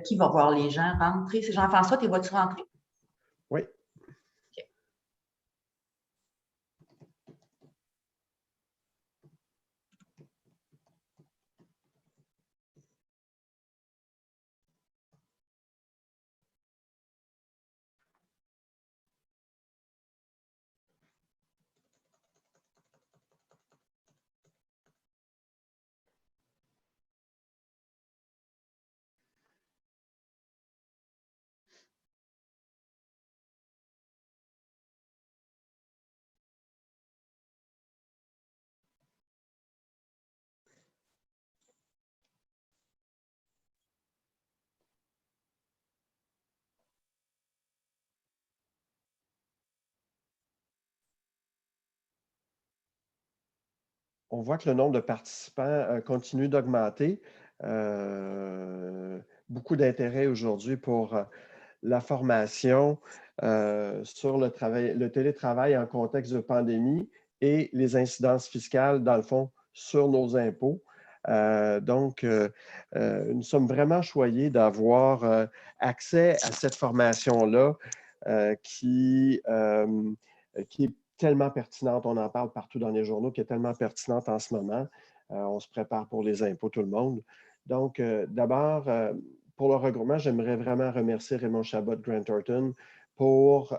Qui va voir les gens rentrer? C'est Jean-François, tu vas-tu rentrer? Oui. OK. On voit que le nombre de participants continue d'augmenter. Beaucoup d'intérêt aujourd'hui pour la formation sur le télétravail en contexte de pandémie et les incidences fiscales, dans le fond, sur nos impôts. Nous sommes vraiment choyés d'avoir accès à cette formation-là qui est tellement pertinente, on en parle partout dans les journaux, qui est tellement pertinente en ce moment. On se prépare pour les impôts, tout le monde. Donc, d'abord, pour le regroupement, j'aimerais vraiment remercier Raymond Chabot de Grant Thornton pour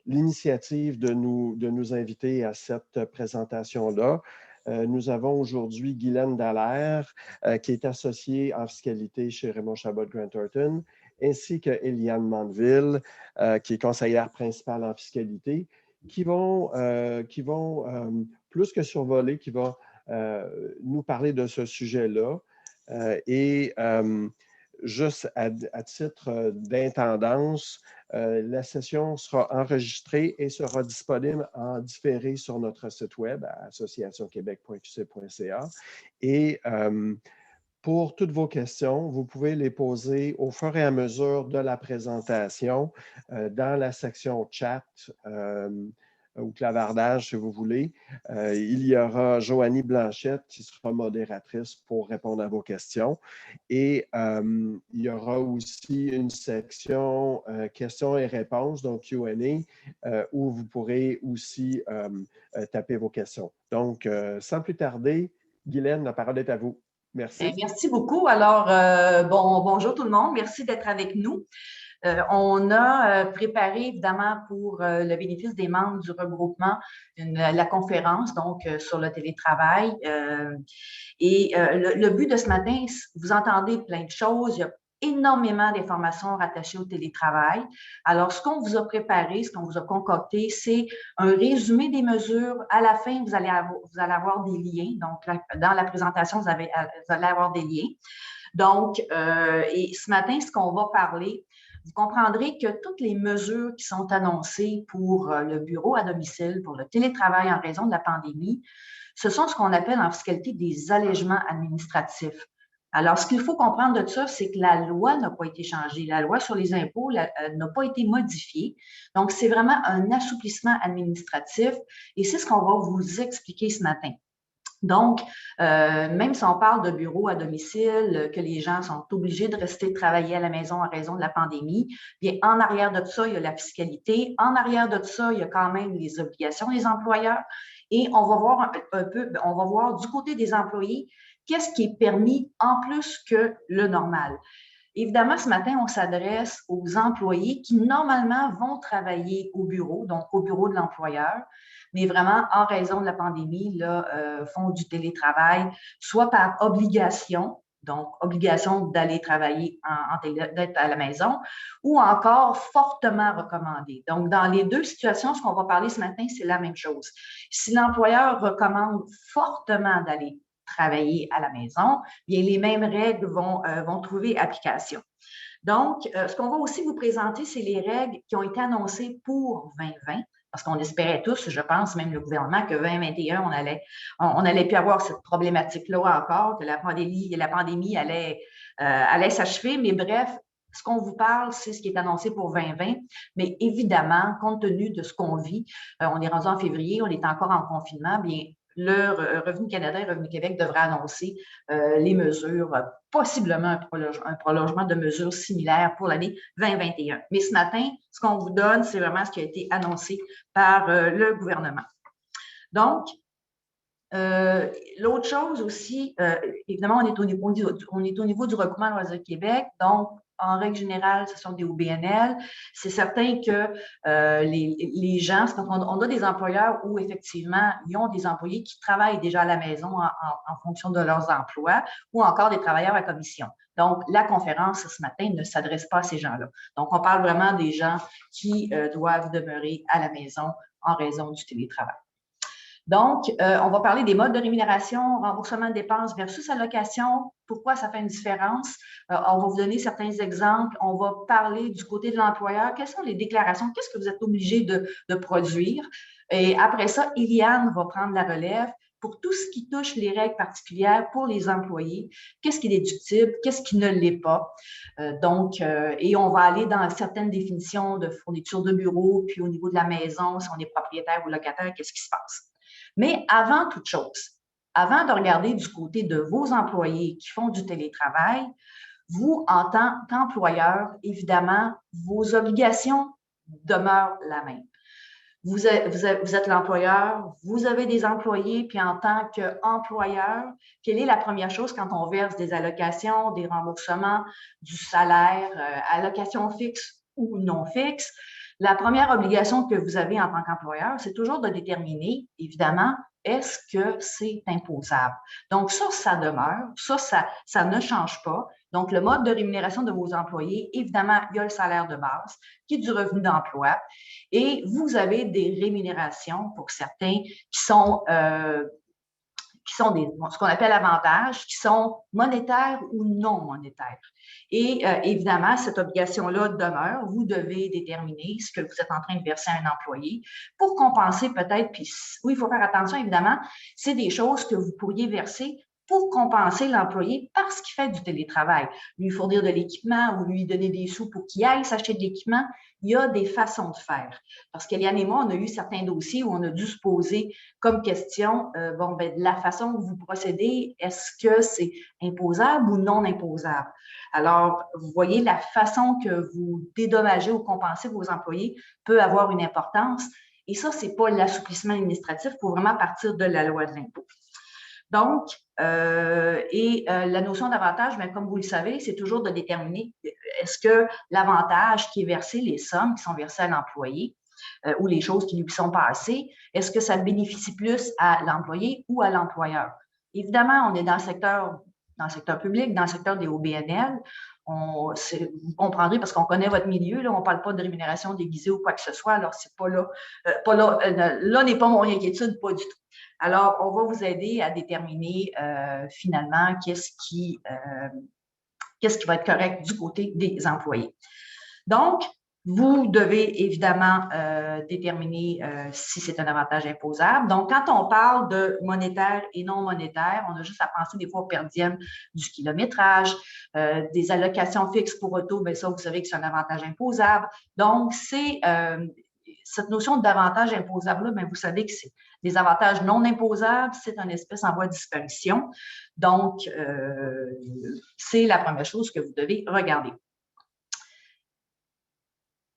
l'initiative de nous inviter à cette présentation-là. Nous avons aujourd'hui Guylaine Dallaire, qui est associée en fiscalité chez Raymond Chabot de Grant Thornton, ainsi que Eliane Mandeville, qui est conseillère principale en fiscalité, qui vont plus que survoler, qui vont nous parler de ce sujet-là. Juste à titre d'intendance, la session sera enregistrée et sera disponible en différé sur notre site web à associationquebec.qc.ca. Et pour toutes vos questions, vous pouvez les poser au fur et à mesure de la présentation dans la section chat ou clavardage, si vous voulez. Il y aura Joanie Blanchette qui sera modératrice pour répondre à vos questions. Et il y aura aussi une section questions et réponses, donc Q&A, où vous pourrez aussi taper vos questions. Donc, sans plus tarder, Guylaine, la parole est à vous. Merci. Merci beaucoup. Alors, bonjour tout le monde. Merci d'être avec nous. On a préparé, évidemment, pour le bénéfice des membres du regroupement, la conférence, donc, sur le télétravail. Le but de ce matin, vous entendez plein de choses. Il y a énormément d'informations rattachées au télétravail. Alors, ce qu'on vous a préparé, ce qu'on vous a concocté, c'est un résumé des mesures. À la fin, vous allez avoir des liens. Donc, dans la présentation, vous allez avoir des liens. Donc, et ce matin, ce qu'on va parler, vous comprendrez que toutes les mesures qui sont annoncées pour le bureau à domicile, pour le télétravail en raison de la pandémie, ce sont ce qu'on appelle en fiscalité des allègements administratifs. Alors, ce qu'il faut comprendre de ça, c'est que la loi n'a pas été changée. La loi sur les impôts n'a pas été modifiée. Donc, c'est vraiment un assouplissement administratif et c'est ce qu'on va vous expliquer ce matin. Donc, même si on parle de bureau à domicile, que les gens sont obligés de rester travailler à la maison en raison de la pandémie, bien, en arrière de ça, il y a la fiscalité. En arrière de ça, il y a quand même les obligations des employeurs. Et on va voir un peu, on va voir du côté des employés, qu'est-ce qui est permis en plus que le normal. Évidemment, ce matin, on s'adresse aux employés qui, normalement, vont travailler au bureau, donc au bureau de l'employeur, mais vraiment, en raison de la pandémie, là, font du télétravail, soit par obligation, donc obligation d'aller travailler, d'être à la maison, ou encore fortement recommandé. Donc, dans les deux situations, ce qu'on va parler ce matin, c'est la même chose. Si l'employeur recommande fortement d'aller travailler à la maison, bien, les mêmes règles vont trouver application. Donc, ce qu'on va aussi vous présenter, c'est les règles qui ont été annoncées pour 2020, parce qu'on espérait tous, je pense, même le gouvernement, que 2021, on allait plus avoir cette problématique-là encore, que la pandémie allait s'achever. Mais bref, ce qu'on vous parle, c'est ce qui est annoncé pour 2020. Mais évidemment, compte tenu de ce qu'on vit, on est rendu en février, on est encore en confinement, bien, le Revenu Canada et Revenu Québec devraient annoncer les mesures, possiblement un prolongement de mesures similaires pour l'année 2021. Mais ce matin, ce qu'on vous donne, c'est vraiment ce qui a été annoncé par le gouvernement. Donc, l'autre chose aussi, évidemment, on est au niveau du regroupement Loisirs Québec, donc en règle générale, ce sont des OBNL. C'est certain que les gens, on a des employeurs où effectivement, ils ont des employés qui travaillent déjà à la maison en fonction de leurs emplois ou encore des travailleurs à commission. Donc, la conférence ce matin ne s'adresse pas à ces gens-là. Donc, on parle vraiment des gens qui doivent demeurer à la maison en raison du télétravail. Donc, on va parler des modes de rémunération, remboursement de dépenses versus allocation. Pourquoi ça fait une différence? On va vous donner certains exemples. On va parler du côté de l'employeur. Quelles sont les déclarations? Qu'est-ce que vous êtes obligé de produire? Et après ça, Eliane va prendre la relève pour tout ce qui touche les règles particulières pour les employés. Qu'est-ce qui est déductible? Qu'est-ce qui ne l'est pas? Et on va aller dans certaines définitions de fourniture de bureau, puis au niveau de la maison, si on est propriétaire ou locataire, qu'est-ce qui se passe? Mais avant toute chose, avant de regarder du côté de vos employés qui font du télétravail, vous, en tant qu'employeur, évidemment, vos obligations demeurent la même. Vous êtes l'employeur, vous avez des employés, puis en tant qu'employeur, quelle est la première chose quand on verse des allocations, des remboursements, du salaire, allocations fixes ou non fixes? La première obligation que vous avez en tant qu'employeur, c'est toujours de déterminer, évidemment, est-ce que c'est imposable? Donc, ça demeure, ça ne change pas. Donc, le mode de rémunération de vos employés, évidemment, il y a le salaire de base, qui est du revenu d'emploi, et vous avez des rémunérations pour certains qui sont ce qu'on appelle avantages, qui sont monétaires ou non monétaires. Et évidemment, cette obligation-là demeure. Vous devez déterminer ce que vous êtes en train de verser à un employé pour compenser peut-être, puis oui, il faut faire attention, évidemment, c'est des choses que vous pourriez verser pour compenser l'employé parce qu'il fait du télétravail. Lui fournir de l'équipement ou lui donner des sous pour qu'il aille s'acheter de l'équipement, il y a des façons de faire. Parce qu'Eliane et moi, on a eu certains dossiers où on a dû se poser comme question, la façon que vous procédez, est-ce que c'est imposable ou non imposable? Alors, vous voyez, la façon que vous dédommagez ou compensez vos employés peut avoir une importance. Et ça, ce n'est pas l'assouplissement administratif, il faut vraiment partir de la loi de l'impôt. Donc, la notion d'avantage, comme vous le savez, c'est toujours de déterminer est-ce que l'avantage qui est versé, les sommes qui sont versées à l'employé ou les choses qui lui sont passées, est-ce que ça bénéficie plus à l'employé ou à l'employeur? Évidemment, on est dans le secteur public, dans le secteur des OBNL. Vous comprendrez parce qu'on connaît votre milieu, là, on ne parle pas de rémunération déguisée ou quoi que ce soit, alors c'est pas là, là n'est pas mon inquiétude, pas du tout. Alors, on va vous aider à déterminer finalement qu'est-ce qui va être correct du côté des employés. Donc, vous devez évidemment déterminer si c'est un avantage imposable. Donc, quand on parle de monétaire et non monétaire, on a juste à penser des fois au per diem du kilométrage, des allocations fixes pour auto, bien ça, vous savez que c'est un avantage imposable. Donc, c'est cette notion d'avantage imposable-là, bien, vous savez que c'est des avantages non imposables, c'est une espèce en voie de disparition. Donc, c'est la première chose que vous devez regarder.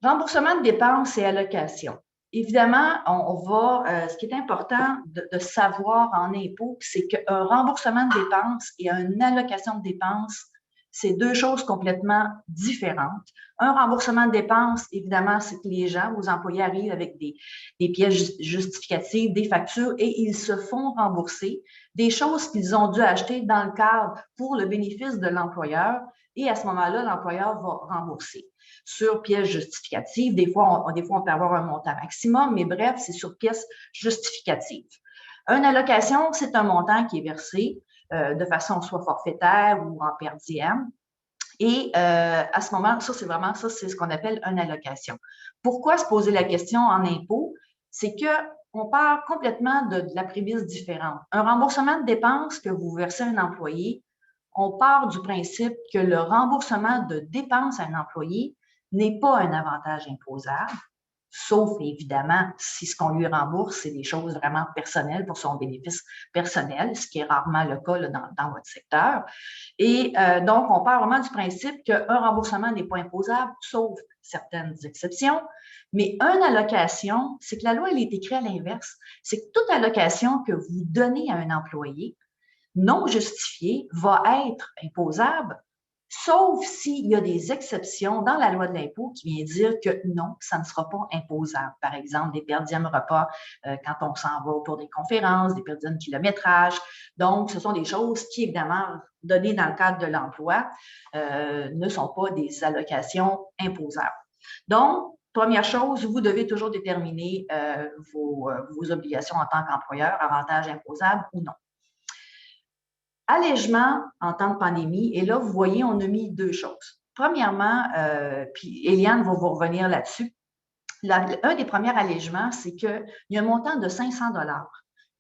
Remboursement de dépenses et allocations. Évidemment, ce qui est important de savoir en impôt, c'est qu'un remboursement de dépenses et une allocation de dépenses, c'est deux choses complètement différentes. Un remboursement de dépenses, évidemment, c'est que les gens, vos employés arrivent avec des pièces justificatives, des factures et ils se font rembourser des choses qu'ils ont dû acheter dans le cadre pour le bénéfice de l'employeur et à ce moment-là, l'employeur va rembourser sur pièces justificatives. Des fois, on peut avoir un montant maximum, mais bref, c'est sur pièces justificatives. Une allocation, c'est un montant qui est versé de façon soit forfaitaire ou en per diem. Et à ce moment, c'est ce qu'on appelle une allocation. Pourquoi se poser la question en impôt? C'est qu'on part complètement de la prémisse différente. Un remboursement de dépenses que vous versez à un employé, on part du principe que le remboursement de dépenses à un employé n'est pas un avantage imposable. sauf évidemment si ce qu'on lui rembourse, c'est des choses vraiment personnelles pour son bénéfice personnel, ce qui est rarement le cas là, dans votre secteur. Et donc, on part vraiment du principe qu'un remboursement n'est pas imposable, sauf certaines exceptions. Mais une allocation, c'est que la loi, elle est écrite à l'inverse. C'est que toute allocation que vous donnez à un employé non justifiée va être imposable, sauf s'il y a des exceptions dans la loi de l'impôt qui vient dire que non, ça ne sera pas imposable. Par exemple, des perdièmes repas quand on s'en va pour des conférences, des perdièmes kilométrage. Donc, ce sont des choses qui, évidemment, données dans le cadre de l'emploi, ne sont pas des allocations imposables. Donc, première chose, vous devez toujours déterminer vos obligations en tant qu'employeur, avantages imposables ou non. Allègement en temps de pandémie, et là, vous voyez, on a mis deux choses. Premièrement, puis Éliane va vous revenir là-dessus, un des premiers allègements, c'est qu'il y a un montant de 500 $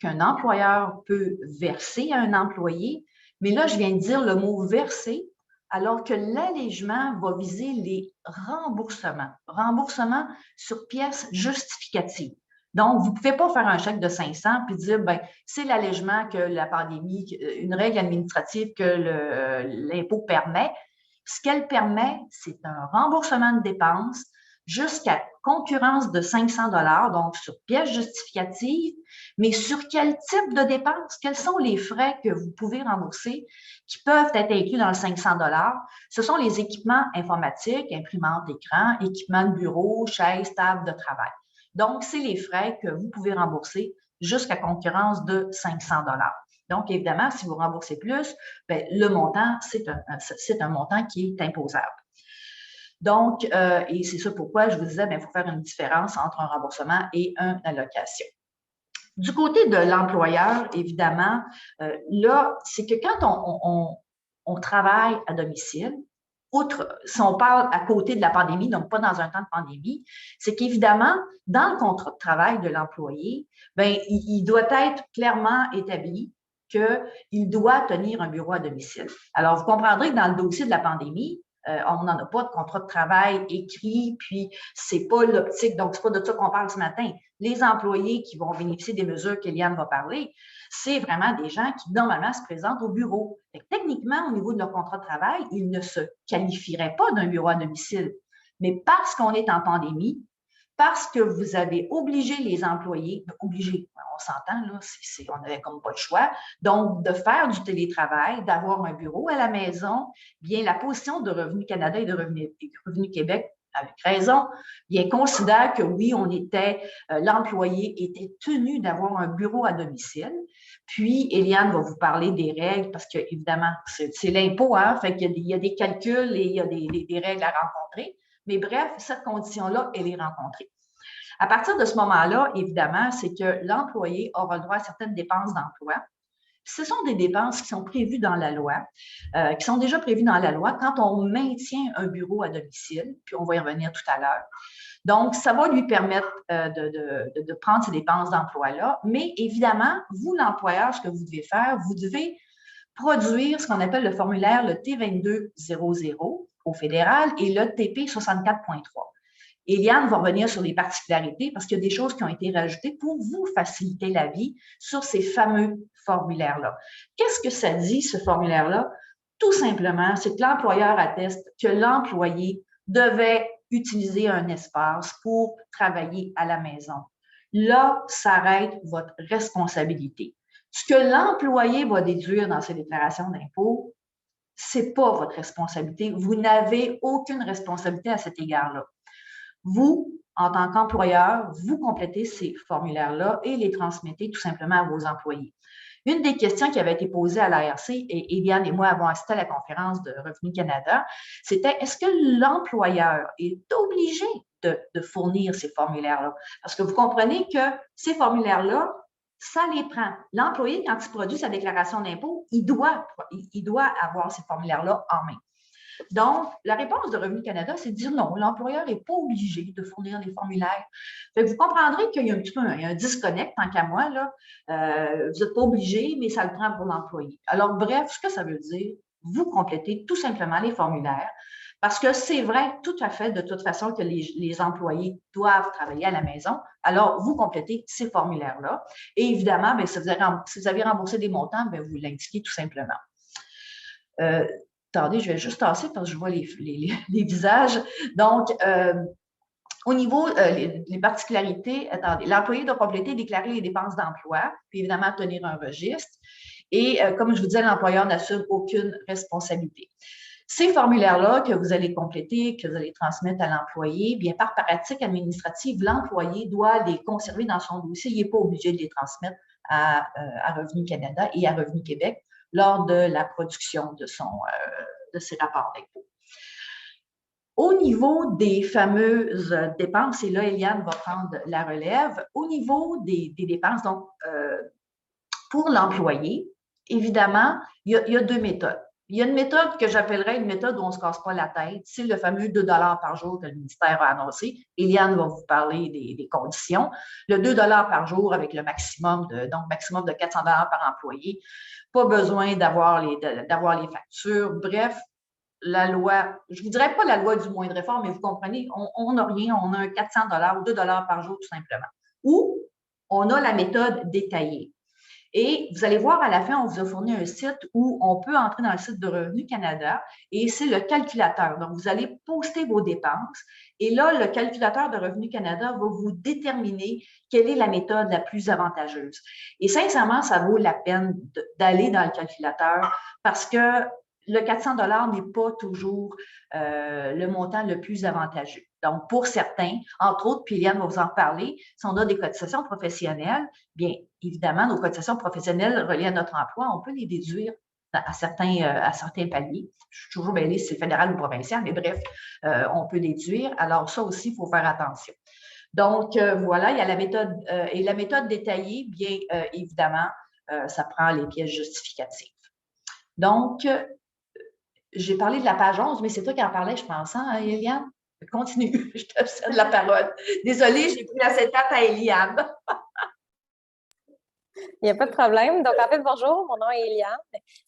qu'un employeur peut verser à un employé, mais là, je viens de dire le mot « verser », alors que l'allègement va viser les remboursements sur pièces justificatives. Donc, vous ne pouvez pas faire un chèque de 500 puis dire, ben, c'est l'allègement que la pandémie, une règle administrative que l'impôt permet. Ce qu'elle permet, c'est un remboursement de dépenses jusqu'à concurrence de 500 $, donc sur pièce justificative, mais sur quel type de dépenses? Quels sont les frais que vous pouvez rembourser qui peuvent être inclus dans le 500 $? Ce sont les équipements informatiques, imprimantes, écrans, équipements de bureau, chaises, tables de travail. Donc, c'est les frais que vous pouvez rembourser jusqu'à concurrence de 500 $. Donc, évidemment, si vous remboursez plus, bien, le montant, c'est un montant qui est imposable. Donc, et c'est ça pourquoi je vous disais, il faut faire une différence entre un remboursement et une allocation. Du côté de l'employeur, évidemment, là, c'est que quand on travaille à domicile, outre, si on parle à côté de la pandémie, donc pas dans un temps de pandémie, c'est qu'évidemment, dans le contrat de travail de l'employé, bien, il doit être clairement établi qu'il doit tenir un bureau à domicile. Alors, vous comprendrez que dans le dossier de la pandémie, on n'en a pas de contrat de travail écrit, puis c'est pas l'optique, donc c'est pas de ça qu'on parle ce matin. Les employés qui vont bénéficier des mesures qu'Éliane va parler, c'est vraiment des gens qui, normalement, se présentent au bureau. Techniquement, au niveau de leur contrat de travail, ils ne se qualifieraient pas d'un bureau à domicile. Mais parce qu'on est en pandémie, parce que vous avez obligé les employés, obligé, on s'entend, là, on n'avait comme pas le choix, donc de faire du télétravail, d'avoir un bureau à la maison, bien la position de Revenu Canada et de Revenu Québec, avec raison, bien considère que oui, l'employé était tenu d'avoir un bureau à domicile. Puis, Éliane va vous parler des règles parce que, évidemment, c'est l'impôt, hein, fait qu'il y a des calculs et il y a des règles à rencontrer. Mais bref, cette condition-là, elle est rencontrée. À partir de ce moment-là, évidemment, c'est que l'employé aura le droit à certaines dépenses d'emploi. Ce sont des dépenses qui sont prévues dans la loi, qui sont déjà prévues dans la loi quand on maintient un bureau à domicile, puis on va y revenir tout à l'heure. Donc, ça va lui permettre de prendre ces dépenses d'emploi-là. Mais évidemment, vous, l'employeur, ce que vous devez faire, vous devez produire ce qu'on appelle le formulaire, le T2200 au fédéral et le TP 64.3. Éliane va revenir sur les particularités parce qu'il y a des choses qui ont été rajoutées pour vous faciliter la vie sur ces fameux formulaires-là. Qu'est-ce que ça dit, ce formulaire-là? Tout simplement, c'est que l'employeur atteste que l'employé devait utiliser un espace pour travailler à la maison. Là s'arrête votre responsabilité. Ce que l'employé va déduire dans ses déclarations d'impôt, ce n'est pas votre responsabilité. Vous n'avez aucune responsabilité à cet égard-là. Vous, en tant qu'employeur, vous complétez ces formulaires-là et les transmettez tout simplement à vos employés. Une des questions qui avait été posée à l'ARC, et Éliane et moi avons assisté à la conférence de Revenu Canada, c'était est-ce que l'employeur est obligé de fournir ces formulaires-là? Parce que vous comprenez que ces formulaires-là, ça les prend. L'employé, quand il produit sa déclaration d'impôt, il doit avoir ces formulaires-là en main. Donc, la réponse de Revenu Canada, c'est de dire non, l'employeur n'est pas obligé de fournir les formulaires. Fait que vous comprendrez qu'il y a un petit peu un disconnect, tant qu'à moi, là. Vous n'êtes pas obligé, mais ça le prend pour l'employé. Alors, bref, ce que ça veut dire, vous complétez tout simplement les formulaires. Parce que c'est vrai tout à fait de toute façon que les employés doivent travailler à la maison. Alors, vous complétez ces formulaires-là. Et évidemment, bien, si vous avez remboursé des montants, bien, vous l'indiquez tout simplement. Attendez, je vais juste tasser parce que je vois les visages. Donc, au niveau des particularités, attendez, l'employé doit compléter et déclarer les dépenses d'emploi, puis évidemment tenir un registre. Et comme je vous disais, l'employeur n'assume aucune responsabilité. Ces formulaires-là que vous allez compléter, que vous allez transmettre à l'employé, bien par pratique administrative, l'employé doit les conserver dans son dossier. Il n'est pas obligé de les transmettre à Revenu Canada et à Revenu Québec lors de la production de ses rapports d'impôt. Au niveau des fameuses dépenses, et là, Eliane va prendre la relève, au niveau des dépenses, donc pour l'employé, évidemment, il y a deux méthodes. Il y a une méthode que j'appellerais une méthode où on ne se casse pas la tête. C'est le fameux 2 $ par jour que le ministère a annoncé. Eliane va vous parler des conditions. Le 2 $ par jour avec le maximum de 400 $ par employé. Pas besoin d'avoir les factures. Bref, la loi, je ne vous dirais pas la loi du moindre effort, mais vous comprenez, on n'a rien, on a un 400 $ ou 2 $ par jour tout simplement. Ou on a la méthode détaillée. Et vous allez voir à la fin, on vous a fourni un site où on peut entrer dans le site de Revenu Canada et c'est le calculateur. Donc, vous allez poster vos dépenses et là, le calculateur de Revenu Canada va vous déterminer quelle est la méthode la plus avantageuse. Et sincèrement, ça vaut la peine d'aller dans le calculateur parce que le 400 $ n'est pas toujours le montant le plus avantageux. Donc, pour certains, entre autres, puis Eliane va vous en parler, si on a des cotisations professionnelles, bien évidemment, nos cotisations professionnelles reliées à notre emploi, on peut les déduire à certains paliers. Je suis toujours mêlée si c'est fédéral ou provincial, mais bref, on peut déduire. Alors, ça aussi, il faut faire attention. Donc, voilà, il y a la méthode, et la méthode détaillée, bien évidemment, ça prend les pièces justificatives. Donc, j'ai parlé de la page 11, mais c'est toi qui en parlais, je pense, hein, Eliane? Continue, je te cède la parole. Désolée, j'ai pris la cétate à Eliane. Il n'y a pas de problème. Donc, en fait, bonjour, mon nom est Eliane.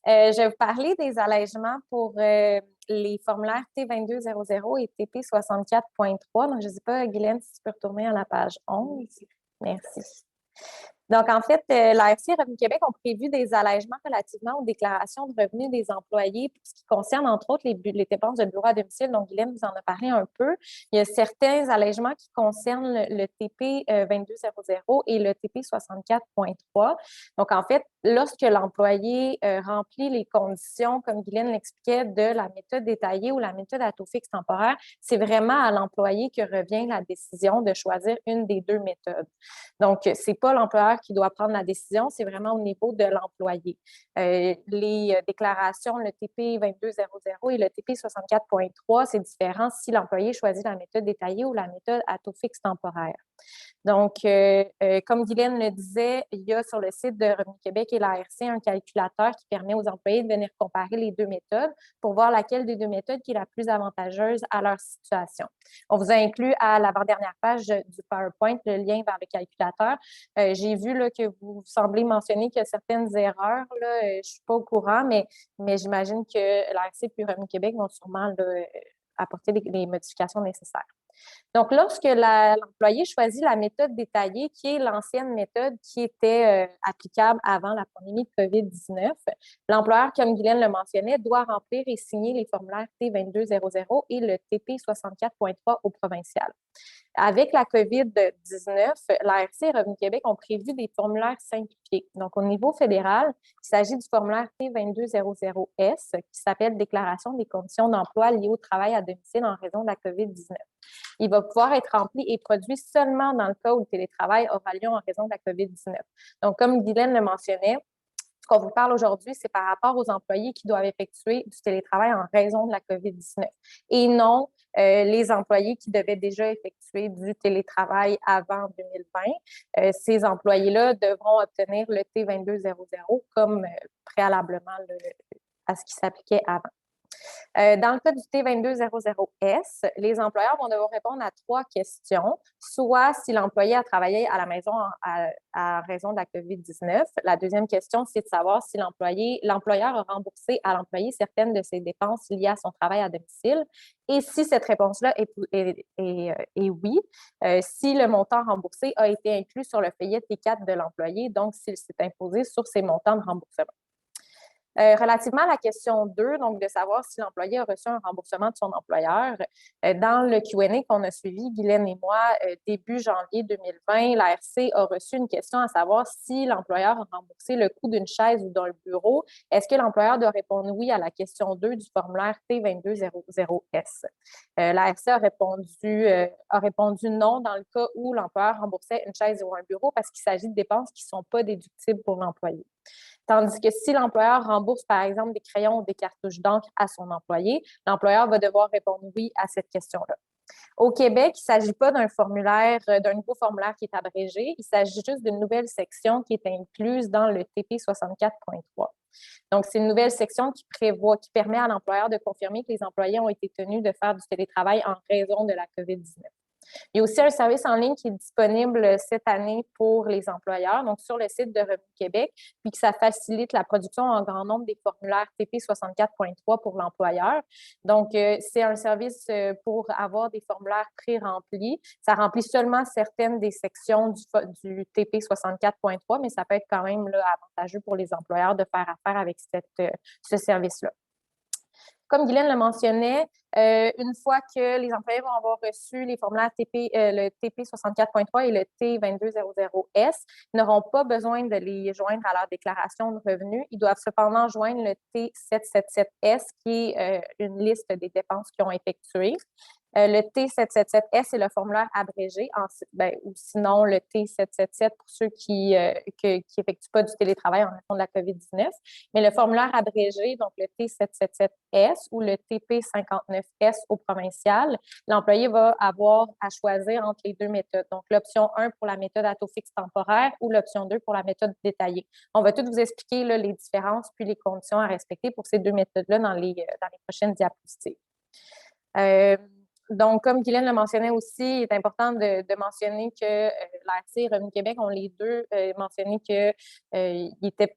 Je vais vous parler des allègements pour les formulaires T2200 et TP64.3. Donc, je ne sais pas, Guylaine, si tu peux retourner à la page 11. Merci. Donc, en fait, l'ARC et Revenu Québec ont prévu des allègements relativement aux déclarations de revenus des employés pour ce qui concerne, entre autres, les dépenses de bureau à domicile. Donc, Guylaine vous en a parlé un peu. Il y a certains allègements qui concernent le TP 2200 et le TP 64.3. Donc, en fait, lorsque l'employé remplit les conditions, comme Guylaine l'expliquait, de la méthode détaillée ou la méthode à taux fixe temporaire, c'est vraiment à l'employé que revient la décision de choisir une des deux méthodes. Donc, ce n'est pas l'employeur qui doit prendre la décision, c'est vraiment au niveau de l'employé. Les déclarations, le TP 2200 et le TP 64.3, c'est différent si l'employé choisit la méthode détaillée ou la méthode à taux fixe temporaire. Donc, comme Guylaine le disait, il y a sur le site de Revenu Québec et l'ARC un calculateur qui permet aux employés de venir comparer les deux méthodes pour voir laquelle des deux méthodes qui est la plus avantageuse à leur situation. On vous a inclus à l'avant-dernière page du PowerPoint le lien vers le calculateur. J'ai vu là, que vous semblez mentionner qu'il y a certaines erreurs. Là, je ne suis pas au courant, mais j'imagine que l'ARC et Revenu Québec vont sûrement là, apporter les modifications nécessaires. Donc, lorsque l'employé choisit la méthode détaillée, qui est l'ancienne méthode qui était applicable avant la pandémie de COVID-19, l'employeur, comme Guylaine le mentionnait, doit remplir et signer les formulaires T2200 et le TP 64.3 au provincial. Avec la COVID-19, l'ARC et Revenu Québec ont prévu des formulaires simplifiés. Donc, au niveau fédéral, il s'agit du formulaire T2200S qui s'appelle « Déclaration des conditions d'emploi liées au travail à domicile en raison de la COVID-19 ». Il va pouvoir être rempli et produit seulement dans le cas où le télétravail aura lieu en raison de la COVID-19. Donc, comme Guylaine le mentionnait, ce qu'on vous parle aujourd'hui, c'est par rapport aux employés qui doivent effectuer du télétravail en raison de la COVID-19 et non les employés qui devaient déjà effectuer du télétravail avant 2020. Ces employés-là devront obtenir le T2200 comme préalablement à ce qui s'appliquait avant. Dans le cas du T2200S, les employeurs vont devoir répondre à 3 questions, soit si l'employé a travaillé à la maison à raison de la COVID-19. La deuxième question, c'est de savoir si l'employeur a remboursé à l'employé certaines de ses dépenses liées à son travail à domicile. Et si cette réponse-là est oui, si le montant remboursé a été inclus sur le feuillet T4 de l'employé, donc s'il s'est imposé sur ces montants de remboursement. Relativement à la question 2, donc de savoir si l'employé a reçu un remboursement de son employeur, dans le Q&A qu'on a suivi, Guylaine et moi, début janvier 2020, l'ARC a reçu une question à savoir si l'employeur a remboursé le coût d'une chaise ou d'un bureau. Est-ce que l'employeur doit répondre oui à la question 2 du formulaire T2200S? L'ARC a répondu non dans le cas où l'employeur remboursait une chaise ou un bureau parce qu'il s'agit de dépenses qui ne sont pas déductibles pour l'employé. Tandis que si l'employeur rembourse, par exemple, des crayons ou des cartouches d'encre à son employé, l'employeur va devoir répondre oui à cette question-là. Au Québec, il ne s'agit pas d'un nouveau formulaire qui est abrégé, il s'agit juste d'une nouvelle section qui est incluse dans le TP 64.3. Donc, c'est une nouvelle section qui permet à l'employeur de confirmer que les employés ont été tenus de faire du télétravail en raison de la COVID-19. Il y a aussi un service en ligne qui est disponible cette année pour les employeurs, donc sur le site de Revenu Québec, puis que ça facilite la production en grand nombre des formulaires TP 64.3 pour l'employeur. Donc, c'est un service pour avoir des formulaires pré-remplis. Ça remplit seulement certaines des sections du TP 64.3, mais ça peut être quand même là, avantageux pour les employeurs de faire affaire avec ce service-là. Comme Guylaine le mentionnait, une fois que les employés vont avoir reçu les formulaires le TP 64.3 et le T2200S, ils n'auront pas besoin de les joindre à leur déclaration de revenus. Ils doivent cependant joindre le T777S, qui est une liste des dépenses qu'ils ont effectuées. Le T777S, c'est le formulaire abrégé, ou sinon le T777 pour ceux qui n'effectuent pas du télétravail en raison de la COVID-19. Mais le formulaire abrégé, donc le T777S ou le TP59S au provincial, l'employé va avoir à choisir entre les deux méthodes. Donc, l'option 1 pour la méthode à taux fixe temporaire ou l'option 2 pour la méthode détaillée. On va tout vous expliquer là, les différences puis les conditions à respecter pour ces deux méthodes-là dans les prochaines diapositives. Donc, comme Guylaine le mentionnait aussi, il est important de mentionner que l'ARC et Revenu Québec ont les deux mentionné que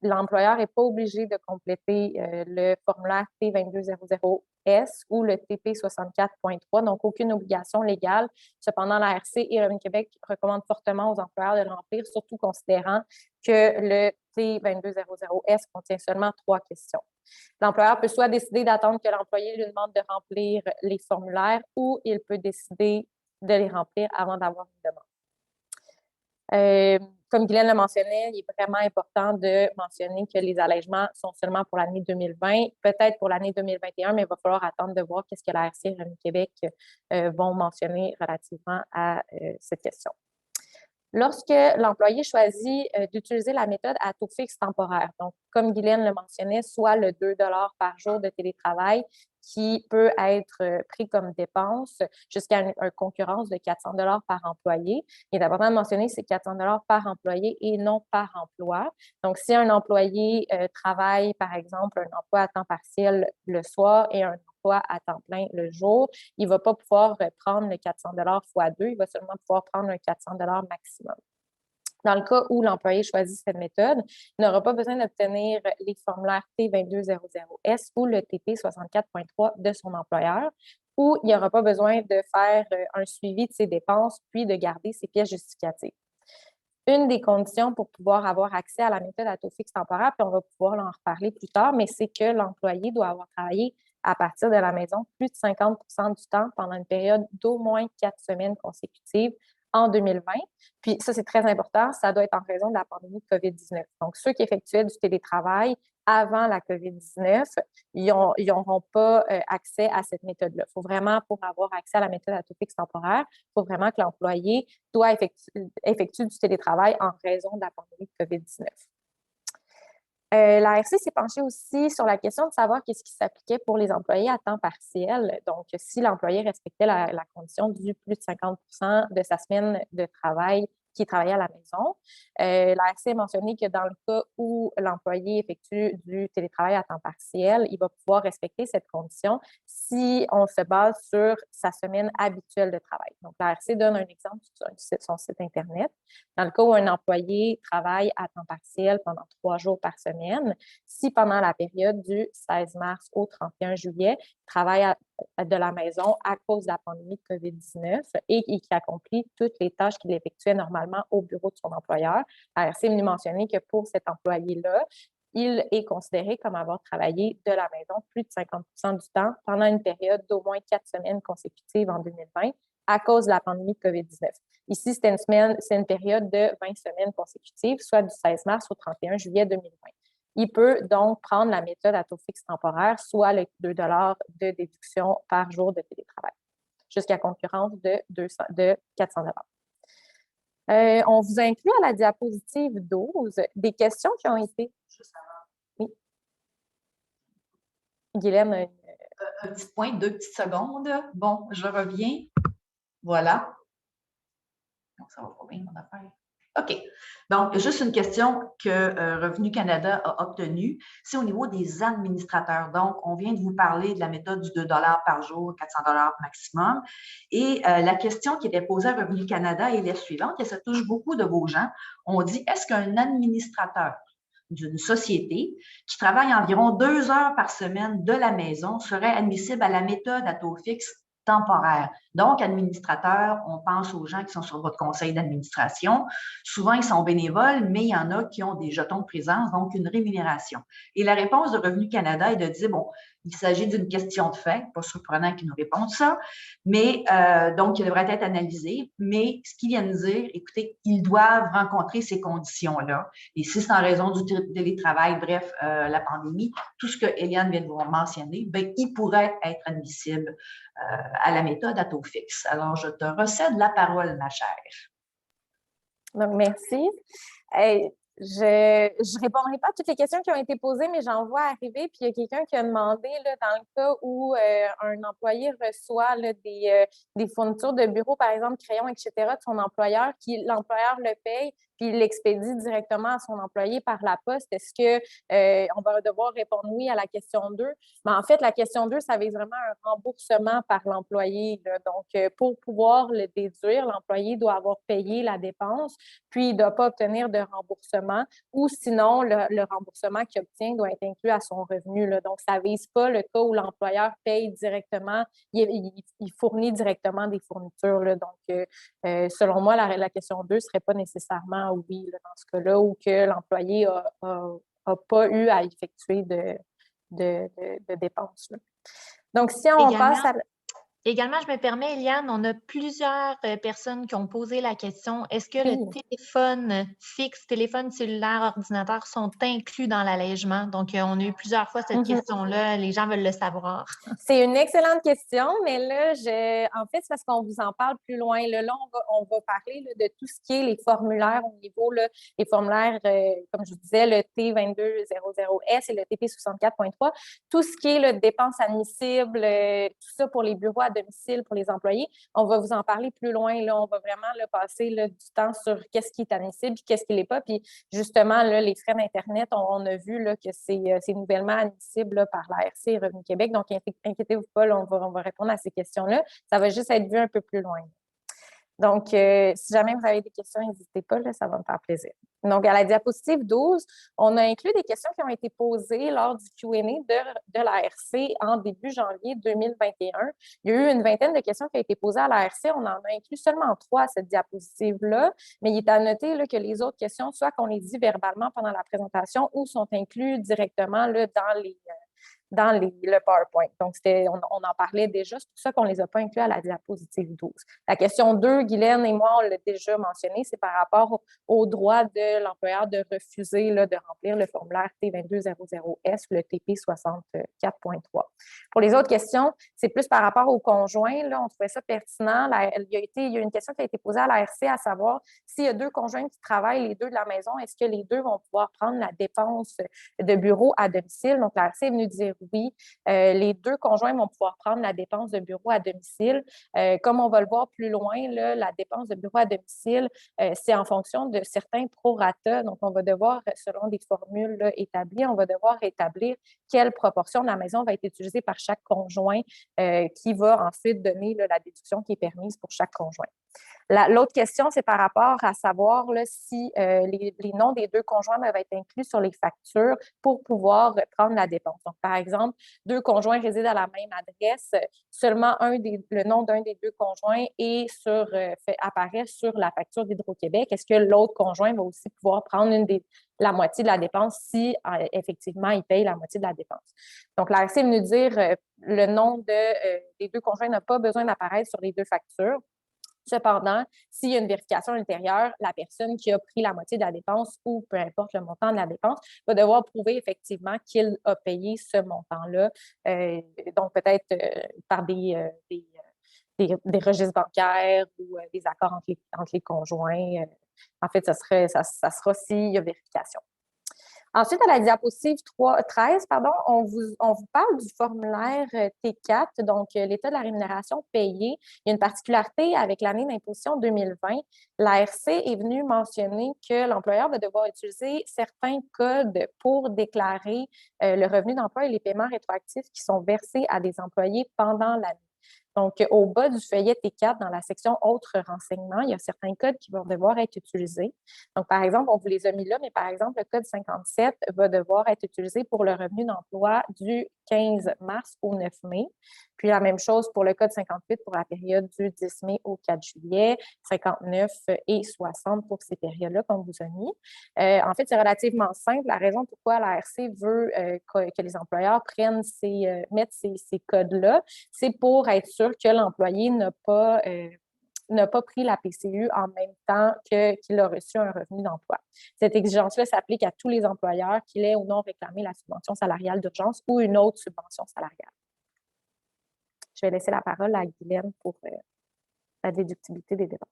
l'employeur n'est pas obligé de compléter le formulaire T2200S ou le TP 64.3, donc aucune obligation légale. Cependant, l'ARC et Revenu Québec recommandent fortement aux employeurs de le remplir, surtout considérant que le T2200S contient seulement 3 questions. L'employeur peut soit décider d'attendre que l'employé lui demande de remplir les formulaires ou il peut décider de les remplir avant d'avoir une demande. Comme Guylaine le mentionnait, il est vraiment important de mentionner que les allègements sont seulement pour l'année 2020, peut-être pour l'année 2021, mais il va falloir attendre de voir ce que l'ARC et Revenu Québec vont mentionner relativement à cette question. Lorsque l'employé choisit d'utiliser la méthode à taux fixe temporaire, donc comme Guylaine le mentionnait, soit le 2 $ par jour de télétravail qui peut être pris comme dépense jusqu'à une concurrence de 400 $ par employé. Il est important de mentionner que c'est 400 $ par employé et non par emploi. Donc, si un employé travaille, par exemple, un emploi à temps partiel le soir et un emploi à temps plein le jour, il ne va pas pouvoir prendre le 400 $ fois 2, il va seulement pouvoir prendre un 400 $ maximum. Dans le cas où l'employé choisit cette méthode, il n'aura pas besoin d'obtenir les formulaires T2200S ou le TP 64.3 de son employeur, ou il n'aura pas besoin de faire un suivi de ses dépenses puis de garder ses pièces justificatives. Une des conditions pour pouvoir avoir accès à la méthode à taux fixe temporaire, puis on va pouvoir en reparler plus tard, mais c'est que l'employé doit avoir travaillé à partir de la maison plus de 50 % du temps pendant une période d'au moins 4 semaines consécutives en 2020. Puis ça, c'est très important, ça doit être en raison de la pandémie de COVID-19. Donc, ceux qui effectuaient du télétravail avant la COVID-19, ils n'auront pas accès à cette méthode-là. Il faut vraiment, pour avoir accès à la méthode à taux fixe temporaire, il faut vraiment que l'employé doit effectuer du télétravail en raison de la pandémie de COVID-19. L'ARC s'est penchée aussi sur la question de savoir qu'est-ce qui s'appliquait pour les employés à temps partiel. Donc, si l'employé respectait la condition du plus de 50 % de sa semaine de travail qui travaillait à la maison. L'ARC a mentionné que dans le cas où l'employé effectue du télétravail à temps partiel, il va pouvoir respecter cette condition si on se base sur sa semaine habituelle de travail. Donc, l'ARC donne un exemple sur son site Internet. Dans le cas où un employé travaille à temps partiel pendant 3 jours par semaine, si pendant la période du 16 mars au 31 juillet, il travaille de la maison à cause de la pandémie de COVID-19 et qui accomplit toutes les tâches qu'il effectuait normalement au bureau de son employeur, l'ARC est venu mentionner que pour cet employé-là, il est considéré comme avoir travaillé de la maison plus de 50 du temps pendant une période d'au moins 4 semaines consécutives en 2020 à cause de la pandémie de COVID-19. Ici, c'est une période de 20 semaines consécutives, soit du 16 mars au 31 juillet 2020. Il peut donc prendre la méthode à taux fixe temporaire, soit le 2 de déduction par jour de télétravail, jusqu'à concurrence de 400 on vous inclut à la diapositive 12 des questions qui ont été... Oui. Guylaine, un petit point, 2 petites secondes. Bon, je reviens. Voilà. Donc, ça va pas bien, mon affaire. OK. Donc, juste une question que Revenu Canada a obtenue, c'est au niveau des administrateurs. Donc, on vient de vous parler de la méthode du 2 par jour, 400 maximum. Et la question qui était posée à Revenu Canada est la suivante, et ça touche beaucoup de vos gens. On dit, est-ce qu'un administrateur d'une société qui travaille environ 2 heures par semaine de la maison serait admissible à la méthode à taux fixe temporaire? Donc, administrateur, on pense aux gens qui sont sur votre conseil d'administration. Souvent, ils sont bénévoles, mais il y en a qui ont des jetons de présence, donc une rémunération. Et la réponse de Revenu Canada est de dire, bon, il s'agit d'une question de fait, pas surprenant qu'ils nous répondent ça, mais donc, il devrait être analysé. Mais ce qu'ils viennent dire, écoutez, ils doivent rencontrer ces conditions-là. Et si c'est en raison du télétravail, bref, la pandémie, tout ce que Eliane vient de vous mentionner, bien, il pourrait être admissible à la méthode à taux fixe. Alors, je te recède la parole, ma chère. Donc, merci. Je ne répondrai pas à toutes les questions qui ont été posées, mais j'en vois arriver. Puis il y a quelqu'un qui a demandé, là, dans le cas où un employé reçoit là, des fournitures de bureau, par exemple, crayons, etc., de son employeur, l'employeur le paye, puis il l'expédie directement à son employé par la poste. Est-ce qu'on va devoir répondre oui à la question 2? Mais en fait, la question 2, ça vise vraiment un remboursement par l'employé. Donc, pour pouvoir le déduire, l'employé doit avoir payé la dépense, puis il ne doit pas obtenir de remboursement, ou sinon, le remboursement qu'il obtient doit être inclus à son revenu. Là. Donc, ça ne vise pas le cas où l'employeur paye directement, il fournit directement des fournitures. Là. Donc, selon moi, la question 2 ne serait pas nécessairement oui là, dans ce cas-là, ou que l'employé n'a pas eu à effectuer de dépenses. Là. Donc, si on passe à... Également, je me permets, Eliane, on a plusieurs personnes qui ont posé la question, est-ce que le téléphone fixe, téléphone cellulaire, ordinateur sont inclus dans l'allègement? Donc, on a eu plusieurs fois cette question-là, les gens veulent le savoir. C'est une excellente question, mais là, en fait, c'est parce qu'on vous en parle plus loin. Là, on va parler là, de tout ce qui est les formulaires au niveau, là, les formulaires, comme je vous disais, le T2200S et le TP64.3, tout ce qui est là, dépenses admissibles, tout ça pour les bureaux à domicile pour les employés. On va vous en parler plus loin. Là, on va vraiment là, passer là, du temps sur qu'est-ce qui est admissible et qu'est-ce qui ne l'est pas. Puis justement, là, les frais d'Internet, on a vu là, que c'est nouvellement admissible là, par l'ARC et Revenu Québec. Donc, inquiétez-vous pas, là, on va répondre à ces questions-là. Ça va juste être vu un peu plus loin. Donc, si jamais vous avez des questions, n'hésitez pas, là, ça va me faire plaisir. Donc, à la diapositive 12, on a inclus des questions qui ont été posées lors du Q&A de l'ARC en début janvier 2021. Il y a eu une vingtaine de questions qui ont été posées à l'ARC. On en a inclus seulement 3 à cette diapositive-là, mais il est à noter là, que les autres questions, soit qu'on les dit verbalement pendant la présentation ou sont inclus directement là, dans le PowerPoint. Donc, on en parlait déjà, c'est pour ça qu'on ne les a pas inclus à la diapositive 12. La question 2, Guylaine et moi, on l'a déjà mentionné, c'est par rapport au droit de l'employeur de refuser là, de remplir le formulaire T2200S, le TP64.3. Pour les autres questions, c'est plus par rapport au conjoint. Là, on trouvait ça pertinent. Il y a une question qui a été posée à l'ARC, à savoir s'il y a 2 conjoints qui travaillent, les 2 de la maison, est-ce que les 2 vont pouvoir prendre la dépense de bureau à domicile? Donc, l'ARC est venue dire oui. Les deux conjoints vont pouvoir prendre la dépense de bureau à domicile. Comme on va le voir plus loin, là, la dépense de bureau à domicile, c'est en fonction de certains prorata. Donc, on va devoir, selon des formules là, établies, on va devoir établir quelle proportion de la maison va être utilisée par chaque conjoint qui va ensuite donner là, la déduction qui est permise pour chaque conjoint. L'autre question, c'est par rapport à savoir là, si les noms des deux conjoints doivent être inclus sur les factures pour pouvoir prendre la dépense. Donc, par exemple, deux conjoints résident à la même adresse, seulement le nom d'un des deux conjoints apparaît sur la facture d'Hydro-Québec. Est-ce que l'autre conjoint va aussi pouvoir prendre la moitié de la dépense si effectivement il paye la moitié de la dépense? Donc, l'ARC vient nous dire le nom des deux conjoints n'a pas besoin d'apparaître sur les deux factures. Cependant, s'il y a une vérification ultérieure, la personne qui a pris la moitié de la dépense ou peu importe le montant de la dépense va devoir prouver effectivement qu'il a payé ce montant-là. Donc, peut-être par des registres bancaires ou des accords entre les conjoints. En fait, ça sera s'il y a vérification. Ensuite, à la diapositive 13, on vous parle du formulaire T4, donc l'état de la rémunération payée. Il y a une particularité avec l'année d'imposition 2020. L'ARC est venue mentionner que l'employeur va devoir utiliser certains codes pour déclarer le revenu d'emploi et les paiements rétroactifs qui sont versés à des employés pendant l'année. Donc, au bas du feuillet T4, dans la section « Autres renseignements », il y a certains codes qui vont devoir être utilisés. Donc, par exemple, on vous les a mis là, mais par exemple, le code 57 va devoir être utilisé pour le revenu d'emploi du 15 mars au 9 mai. Puis, la même chose pour le code 58 pour la période du 10 mai au 4 juillet, 59 et 60 pour ces périodes-là qu'on vous a mis. En fait, c'est relativement simple. La raison pourquoi l'ARC veut que les employeurs mettent ces codes-là, c'est pour être sûr que l'employé n'a pas pris la PCU en même temps qu'il a reçu un revenu d'emploi. Cette exigence-là s'applique à tous les employeurs qu'il ait ou non réclamé la subvention salariale d'urgence ou une autre subvention salariale. Je vais laisser la parole à Guylaine pour la déductibilité des dépenses.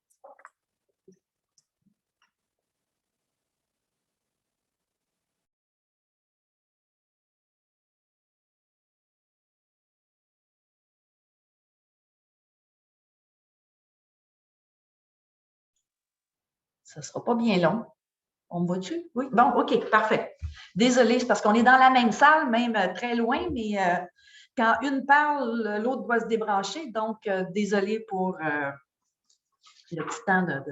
Ça ne sera pas bien long. On me voit-tu? Oui? Bon, OK, parfait. Désolée, c'est parce qu'on est dans la même salle, même très loin, mais quand une parle, l'autre doit se débrancher. Donc, désolée pour le petit temps de…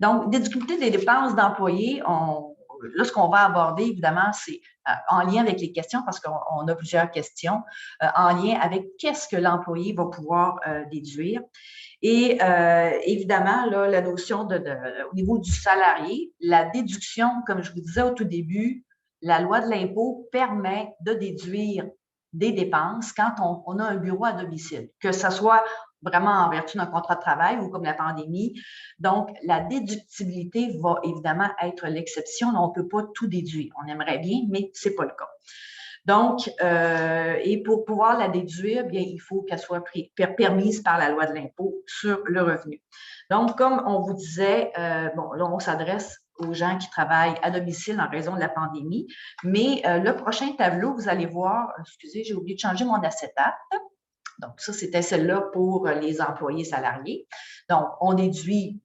Donc, déductibilité des dépenses d'employés, là, ce qu'on va aborder, évidemment, c'est en lien avec les questions, parce qu'on a plusieurs questions, en lien avec qu'est-ce que l'employé va pouvoir déduire. Et évidemment, là, la notion au niveau du salarié, la déduction, comme je vous disais au tout début, la loi de l'impôt permet de déduire des dépenses quand on a un bureau à domicile, que ce soit vraiment en vertu d'un contrat de travail ou comme la pandémie. Donc, la déductibilité va évidemment être l'exception. On ne peut pas tout déduire. On aimerait bien, mais ce n'est pas le cas. Donc, et pour pouvoir la déduire, bien, il faut qu'elle soit permise par la loi de l'impôt sur le revenu. Donc, comme on vous disait, bon, là, on s'adresse aux gens qui travaillent à domicile en raison de la pandémie, mais le prochain tableau, vous allez voir, excusez, j'ai oublié de changer mon acétate. Donc, ça, c'était celle-là pour les employés salariés. Donc, on déduit,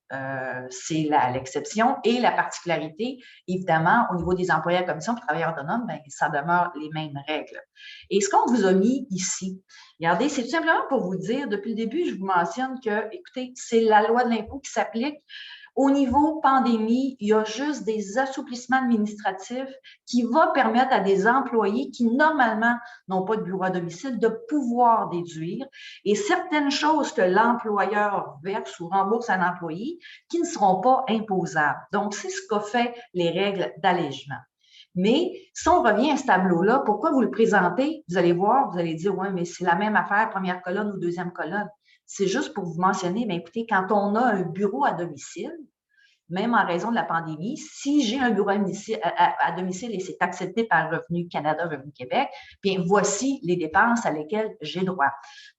c'est l'exception. Et la particularité, évidemment, au niveau des employés à commission et travailleurs autonomes, bien, ça demeure les mêmes règles. Et ce qu'on vous a mis ici, regardez, c'est tout simplement pour vous dire, depuis le début, je vous mentionne que, écoutez, c'est la loi de l'impôt qui s'applique. Au niveau pandémie, il y a juste des assouplissements administratifs qui vont permettre à des employés qui, normalement, n'ont pas de bureau à domicile, de pouvoir déduire et certaines choses que l'employeur verse ou rembourse à l'employé qui ne seront pas imposables. Donc, c'est ce qu'a fait les règles d'allègement. Mais si on revient à ce tableau-là, pourquoi vous le présentez? Vous allez voir, vous allez dire, oui, mais c'est la même affaire, première colonne ou deuxième colonne. C'est juste pour vous mentionner, bien, écoutez, quand on a un bureau à domicile, même en raison de la pandémie, si j'ai un bureau à domicile et c'est accepté par Revenu Canada, Revenu Québec, bien, voici les dépenses à lesquelles j'ai droit.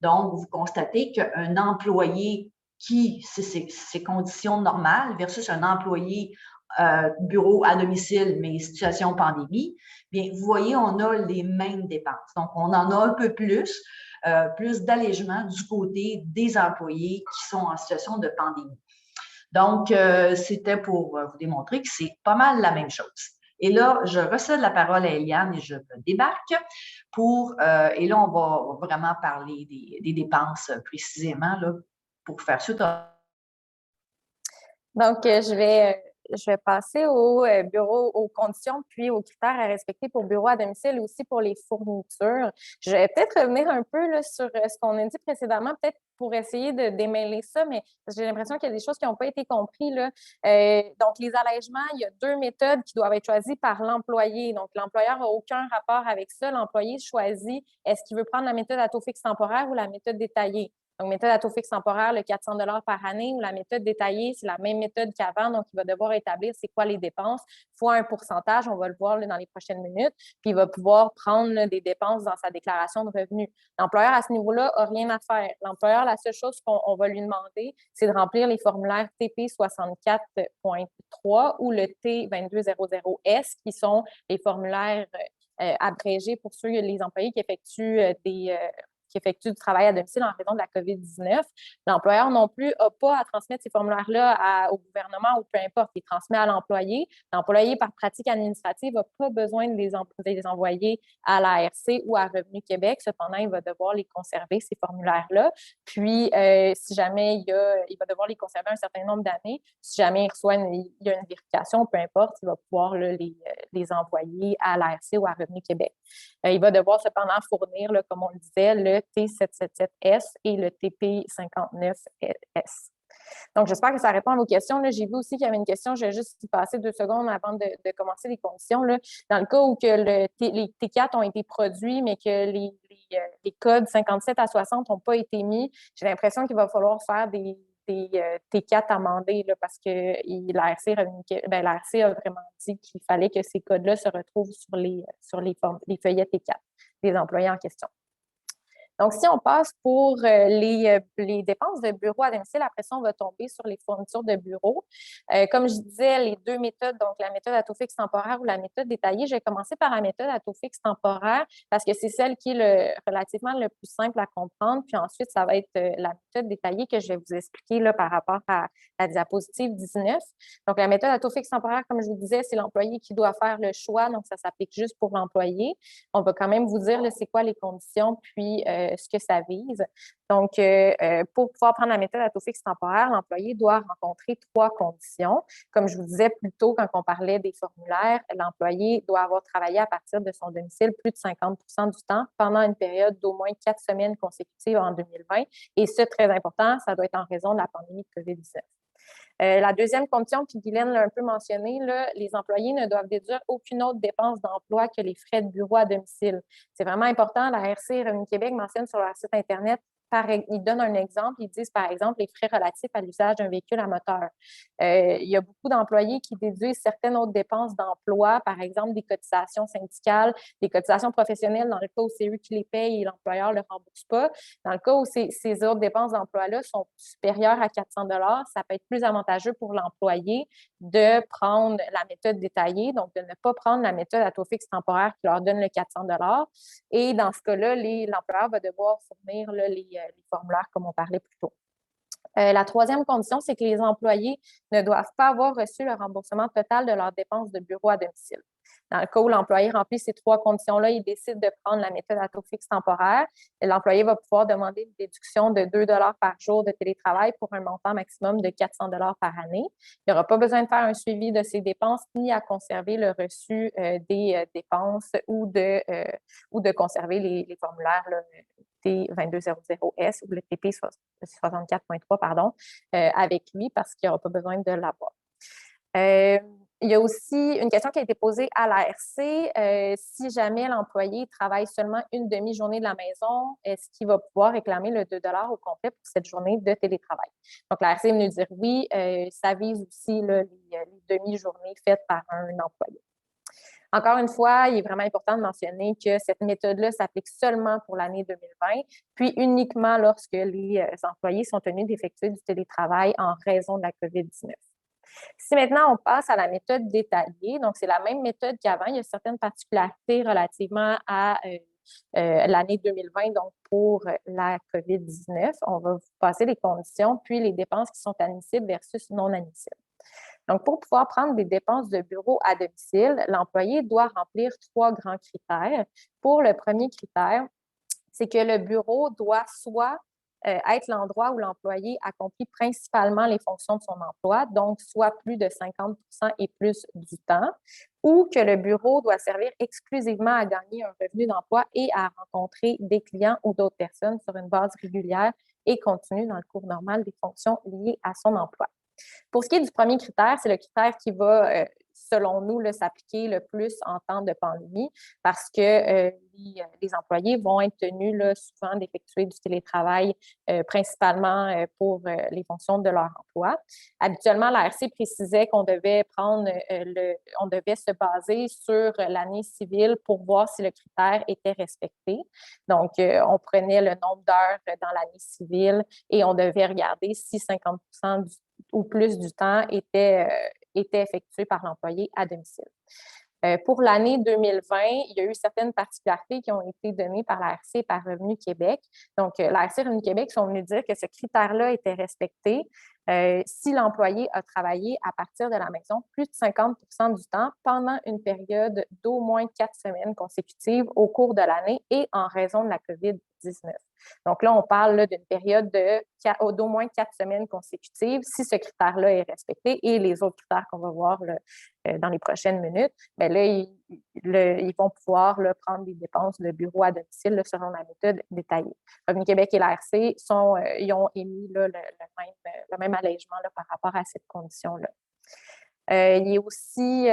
Donc, vous constatez qu'un employé qui, c'est ses conditions normales versus un employé bureau à domicile, mais situation pandémie, bien, vous voyez, on a les mêmes dépenses. Donc, on en a un peu plus d'allègement du côté des employés qui sont en situation de pandémie. Donc, c'était pour vous démontrer que c'est pas mal la même chose. Et là, je recède la parole à Eliane et je me débarque et là, on va vraiment parler des dépenses précisément là, pour faire suite à... Donc, je vais passer au bureau, aux conditions puis aux critères à respecter pour bureau à domicile et aussi pour les fournitures. Je vais peut-être revenir un peu là, sur ce qu'on a dit précédemment, peut-être pour essayer de démêler ça, mais j'ai l'impression qu'il y a des choses qui n'ont pas été comprises. Là. Donc, les allègements, il y a 2 méthodes qui doivent être choisies par l'employé. Donc, l'employeur n'a aucun rapport avec ça. L'employé choisit est-ce qu'il veut prendre la méthode à taux fixe temporaire ou la méthode détaillée. Donc, méthode à taux fixe temporaire, le 400 $ par année, ou la méthode détaillée, c'est la même méthode qu'avant. Donc, il va devoir établir c'est quoi les dépenses, fois un pourcentage, on va le voir là, dans les prochaines minutes, puis il va pouvoir prendre là, des dépenses dans sa déclaration de revenus. L'employeur, à ce niveau-là, n'a rien à faire. L'employeur, la seule chose qu'on va lui demander, c'est de remplir les formulaires TP 64.3 ou le T2200S, qui sont les formulaires abrégés pour ceux, les employés qui effectuent qui effectuent du travail à domicile en raison de la COVID-19. L'employeur non plus n'a pas à transmettre ces formulaires-là au gouvernement ou peu importe, il transmet à l'employé. L'employé, par pratique administrative, n'a pas besoin de les envoyer à l'ARC ou à Revenu Québec. Cependant, il va devoir les conserver, ces formulaires-là. Puis, si jamais il va devoir les conserver un certain nombre d'années. Si jamais il y a une vérification, peu importe, il va pouvoir là, les envoyer à l'ARC ou à Revenu Québec. Il va devoir cependant fournir, là, comme on le disait, le T777S et le TP59S. Donc, j'espère que ça répond à vos questions. J'ai vu aussi qu'il y avait une question, je vais juste y passer 2 secondes avant de commencer les conditions. Là. Dans le cas où que les T4 ont été produits, mais que les codes 57 à 60 n'ont pas été mis, j'ai l'impression qu'il va falloir faire des T4 amendés là, parce que l'ARC a vraiment dit qu'il fallait que ces codes-là se retrouvent sur les feuillets T4 des employés en question. Donc, si on passe pour les dépenses de bureau à domicile, après ça, on va tomber sur les fournitures de bureau. Comme je disais, les 2 méthodes, donc la méthode à taux fixe temporaire ou la méthode détaillée, je vais commencer par la méthode à taux fixe temporaire parce que c'est celle qui est relativement le plus simple à comprendre. Puis ensuite, ça va être la méthode détaillée que je vais vous expliquer là, par rapport à la diapositive 19. Donc, la méthode à taux fixe temporaire, comme je vous disais, c'est l'employé qui doit faire le choix. Donc, ça s'applique juste pour l'employé. On va quand même vous dire c'est quoi les conditions, puis ce que ça vise. Donc, pour pouvoir prendre la méthode à taux fixe temporaire, l'employé doit rencontrer 3 conditions. Comme je vous disais plus tôt quand on parlait des formulaires, l'employé doit avoir travaillé à partir de son domicile plus de 50 du temps pendant une période d'au moins 4 semaines consécutives en 2020. Et ce, très important, ça doit être en raison de la pandémie de COVID-19. La deuxième condition, puis Guylaine l'a un peu mentionné, là, les employés ne doivent déduire aucune autre dépense d'emploi que les frais de bureau à domicile. C'est vraiment important. La RC Revenu Québec mentionne sur leur site Internet, ils donnent un exemple. Ils disent, par exemple, les frais relatifs à l'usage d'un véhicule à moteur. Il y a beaucoup d'employés qui déduisent certaines autres dépenses d'emploi, par exemple des cotisations syndicales, des cotisations professionnelles dans le cas où c'est eux qui les payent et l'employeur ne le rembourse pas. Dans le cas où ces autres dépenses d'emploi-là sont supérieures à 400 $, ça peut être plus avantageux pour l'employé de prendre la méthode détaillée, donc de ne pas prendre la méthode à taux fixe temporaire qui leur donne le 400 $. Et dans ce cas-là, l'employeur va devoir fournir là, les formulaires comme on parlait plus tôt. La troisième condition, c'est que les employés ne doivent pas avoir reçu le remboursement total de leurs dépenses de bureau à domicile. Dans le cas où l'employé remplit ces 3 conditions-là, il décide de prendre la méthode à taux fixe temporaire. L'employé va pouvoir demander une déduction de 2 $ par jour de télétravail pour un montant maximum de 400 $ par année. Il n'y aura pas besoin de faire un suivi de ces dépenses ni à conserver le reçu des dépenses ou de conserver les formulaires là, T2200S ou le TP 64.3, pardon, avec lui parce qu'il n'y aura pas besoin de l'avoir. Il y a aussi une question qui a été posée à l'ARC. Si jamais l'employé travaille seulement une demi-journée de la maison, est-ce qu'il va pouvoir réclamer le 2 $ au complet pour cette journée de télétravail? Donc, l'ARC est venue dire oui. Ça vise aussi là, les demi-journées faites par un employé. Encore une fois, il est vraiment important de mentionner que cette méthode-là s'applique seulement pour l'année 2020, puis uniquement lorsque les employés sont tenus d'effectuer du télétravail en raison de la COVID-19. Si maintenant on passe à la méthode détaillée, donc c'est la même méthode qu'avant, il y a certaines particularités relativement à l'année 2020, donc pour la COVID-19. On va vous passer les conditions, puis les dépenses qui sont admissibles versus non admissibles. Donc, pour pouvoir prendre des dépenses de bureau à domicile, l'employé doit remplir 3 grands critères. Pour le premier critère, c'est que le bureau doit soit être l'endroit où l'employé accomplit principalement les fonctions de son emploi, donc soit plus de 50 et plus du temps, ou que le bureau doit servir exclusivement à gagner un revenu d'emploi et à rencontrer des clients ou d'autres personnes sur une base régulière et continue dans le cours normal des fonctions liées à son emploi. Pour ce qui est du premier critère, c'est le critère qui va, selon nous, s'appliquer le plus en temps de pandémie parce que les employés vont être tenus souvent d'effectuer du télétravail principalement pour les fonctions de leur emploi. Habituellement, l'ARC précisait qu'on devait on devait se baser sur l'année civile pour voir si le critère était respecté. Donc, on prenait le nombre d'heures dans l'année civile et on devait regarder si 50 ou plus du temps était effectué par l'employé à domicile. Pour l'année 2020, il y a eu certaines particularités qui ont été données par l'ARC et par Revenu Québec. Donc, l'ARC et Revenu Québec sont venus dire que ce critère-là était respecté si l'employé a travaillé à partir de la maison plus de 50 du temps pendant une période d'au moins 4 semaines consécutives au cours de l'année et en raison de la COVID-19. Donc là, on parle d'une période d'au moins 4 semaines consécutives si ce critère-là est respecté et les autres critères qu'on va voir dans les prochaines minutes, bien là, ils vont pouvoir prendre des dépenses de bureau à domicile selon la méthode détaillée. Revenu Québec et l'ARC ils ont émis le même allègement par rapport à cette condition-là. Il est aussi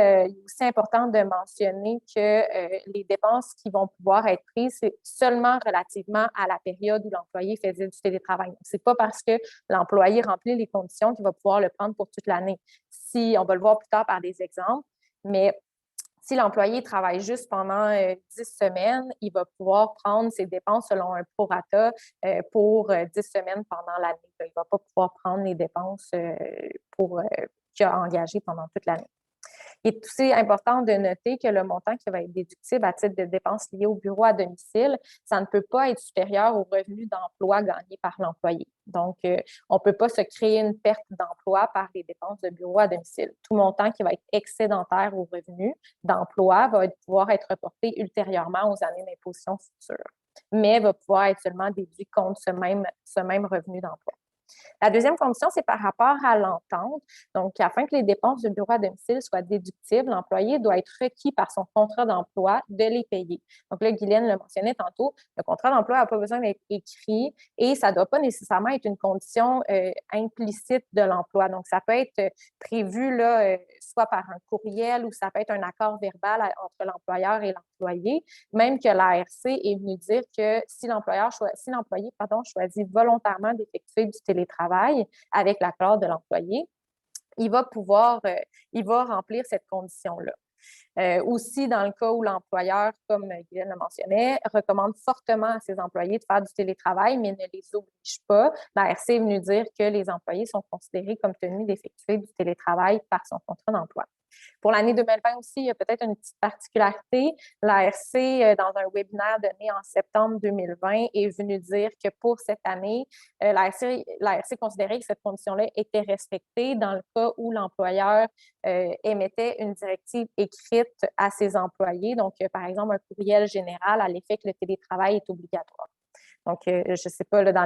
important de mentionner que les dépenses qui vont pouvoir être prises, c'est seulement relativement à la période où l'employé faisait du télétravail. Ce n'est pas parce que l'employé remplit les conditions qu'il va pouvoir le prendre pour toute l'année. Si, on va le voir plus tard par des exemples, mais si l'employé travaille juste pendant 10 semaines, il va pouvoir prendre ses dépenses selon un prorata pour 10 semaines pendant l'année. Il ne va pas pouvoir prendre les dépenses qu'il a engagées pendant toute l'année. Il est aussi important de noter que le montant qui va être déductible à titre de dépenses liées au bureau à domicile, ça ne peut pas être supérieur au revenu d'emploi gagné par l'employé. Donc, on ne peut pas se créer une perte d'emploi par les dépenses de bureau à domicile. Tout montant qui va être excédentaire au revenu d'emploi va pouvoir être reporté ultérieurement aux années d'imposition futures, mais va pouvoir être seulement déduit contre ce même revenu d'emploi. La deuxième condition, c'est par rapport à l'entente. Donc, afin que les dépenses de bureau à domicile soient déductibles, l'employé doit être requis par son contrat d'emploi de les payer. Donc là, Guylaine le mentionnait tantôt, le contrat d'emploi n'a pas besoin d'être écrit et ça ne doit pas nécessairement être une condition implicite de l'emploi. Donc, ça peut être prévu soit par un courriel ou ça peut être un accord verbal entre l'employeur et l'employé, même que l'ARC est venu dire que si l'employé choisit volontairement d'effectuer du télétravail avec l'accord de l'employé, il va remplir cette condition-là. Aussi, dans le cas où l'employeur, comme Guylaine le mentionnait, recommande fortement à ses employés de faire du télétravail, mais ne les oblige pas, l'ARC est venu dire que les employés sont considérés comme tenus d'effectuer du télétravail par son contrat d'emploi. Pour l'année 2020 aussi, il y a peut-être une petite particularité. L'ARC, dans un webinaire donné en septembre 2020, est venu dire que pour cette année, l'ARC considérait que cette condition-là était respectée dans le cas où l'employeur émettait une directive écrite à ses employés, donc par exemple un courriel général à l'effet que le télétravail est obligatoire. Donc, je ne sais pas, dans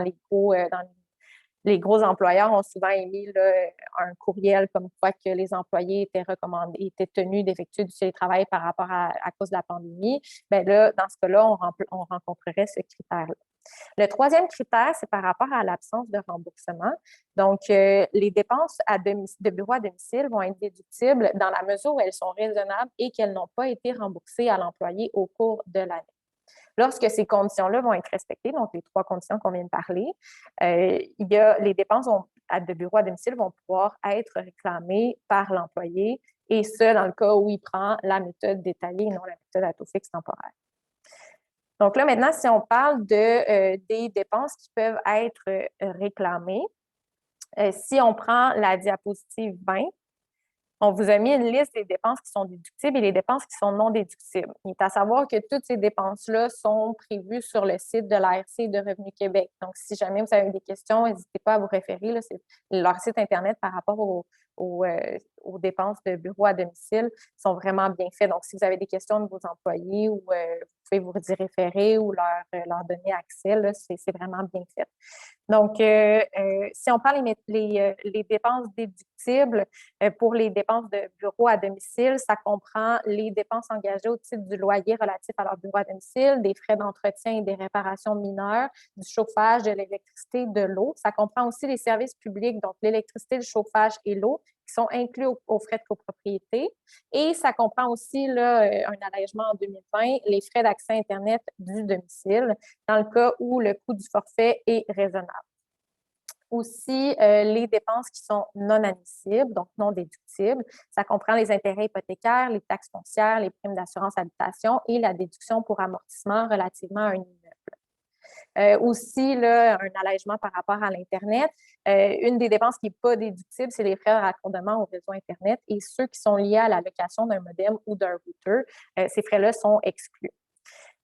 les gros employeurs ont souvent émis un courriel comme quoi que les employés étaient tenus d'effectuer du télétravail par rapport à cause de la pandémie. Bien là, dans ce cas-là, on rencontrerait ce critère-là. Le troisième critère, c'est par rapport à l'absence de remboursement. Donc, les dépenses de bureau à domicile vont être déductibles dans la mesure où elles sont raisonnables et qu'elles n'ont pas été remboursées à l'employé au cours de l'année. Lorsque ces conditions-là vont être respectées, donc les 3 conditions qu'on vient de parler, les dépenses de bureau à domicile vont pouvoir être réclamées par l'employé, et ce, dans le cas où il prend la méthode détaillée et non la méthode à taux fixe temporaire. Donc là, maintenant, si on parle des dépenses qui peuvent être réclamées, si on prend la diapositive 20, On vous a mis une liste des dépenses qui sont déductibles et les dépenses qui sont non déductibles. Il est à savoir que toutes ces dépenses-là sont prévues sur le site de l'ARC et de Revenu Québec. Donc, si jamais vous avez des questions, n'hésitez pas à vous référer. Là, c'est leur site Internet par rapport aux dépenses de bureau à domicile sont vraiment bien faits. Donc, si vous avez des questions de vos employés, vous pouvez vous y référer ou leur donner accès, là, c'est vraiment bien fait. Donc, si on prend les dépenses déductibles pour les dépenses de bureau à domicile, ça comprend les dépenses engagées au titre du loyer relatif à leur bureau à domicile, des frais d'entretien et des réparations mineures, du chauffage, de l'électricité, de l'eau. Ça comprend aussi les services publics, donc l'électricité, le chauffage et l'eau, qui sont inclus aux frais de copropriété. Et ça comprend aussi là, un allègement en 2020, les frais d'accès Internet du domicile, dans le cas où le coût du forfait est raisonnable. Aussi, les dépenses qui sont non admissibles, donc non déductibles. Ça comprend les intérêts hypothécaires, les taxes foncières, les primes d'assurance habitation et la déduction pour amortissement relativement à un immeuble. Aussi, là, un allègement par rapport à l'Internet. Une des dépenses qui n'est pas déductible, c'est les frais de raccordement au réseau Internet et ceux qui sont liés à la location d'un modem ou d'un routeur. Ces frais-là sont exclus.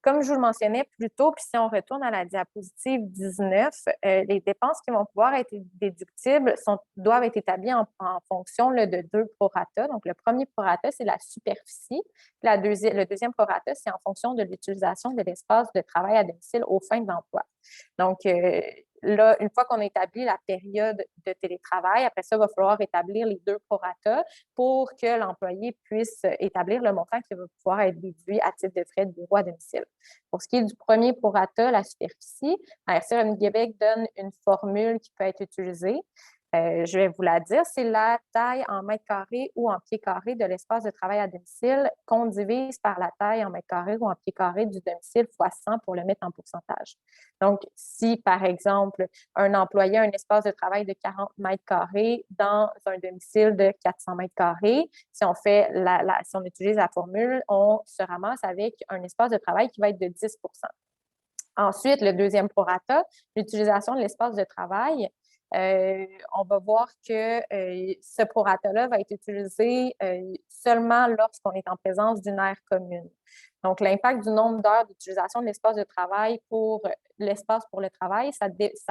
Comme je vous le mentionnais plus tôt, puis si on retourne à la diapositive 19, les dépenses qui vont pouvoir être déductibles doivent être établies en fonction là, de 2 prorata. Donc, le premier prorata, c'est la superficie. Le deuxième prorata, c'est en fonction de l'utilisation de l'espace de travail à domicile aux fins d'emploi. Donc, là, une fois qu'on a établi la période de télétravail, après ça, il va falloir établir les 2 prorata pour que l'employé puisse établir le montant qui va pouvoir être déduit à titre de frais de bureau à domicile. Pour ce qui est du premier prorata, la superficie, ARC Revenu Québec donne une formule qui peut être utilisée. Je vais vous la dire, c'est la taille en mètres carrés ou en pieds carrés de l'espace de travail à domicile qu'on divise par la taille en mètres carrés ou en pieds carrés du domicile fois 100 pour le mettre en pourcentage. Donc, si, par exemple, un employé a un espace de travail de 40 mètres carrés dans un domicile de 400 mètres carrés, si on fait si on utilise la formule, on se ramasse avec un espace de travail qui va être de 10 %. Ensuite, le deuxième prorata, l'utilisation de l'espace de travail. On va voir que ce prorata-là va être utilisé seulement lorsqu'on est en présence d'une aire commune. Donc, l'impact du nombre d'heures d'utilisation de l'espace de travail pour l'espace pour le travail, ça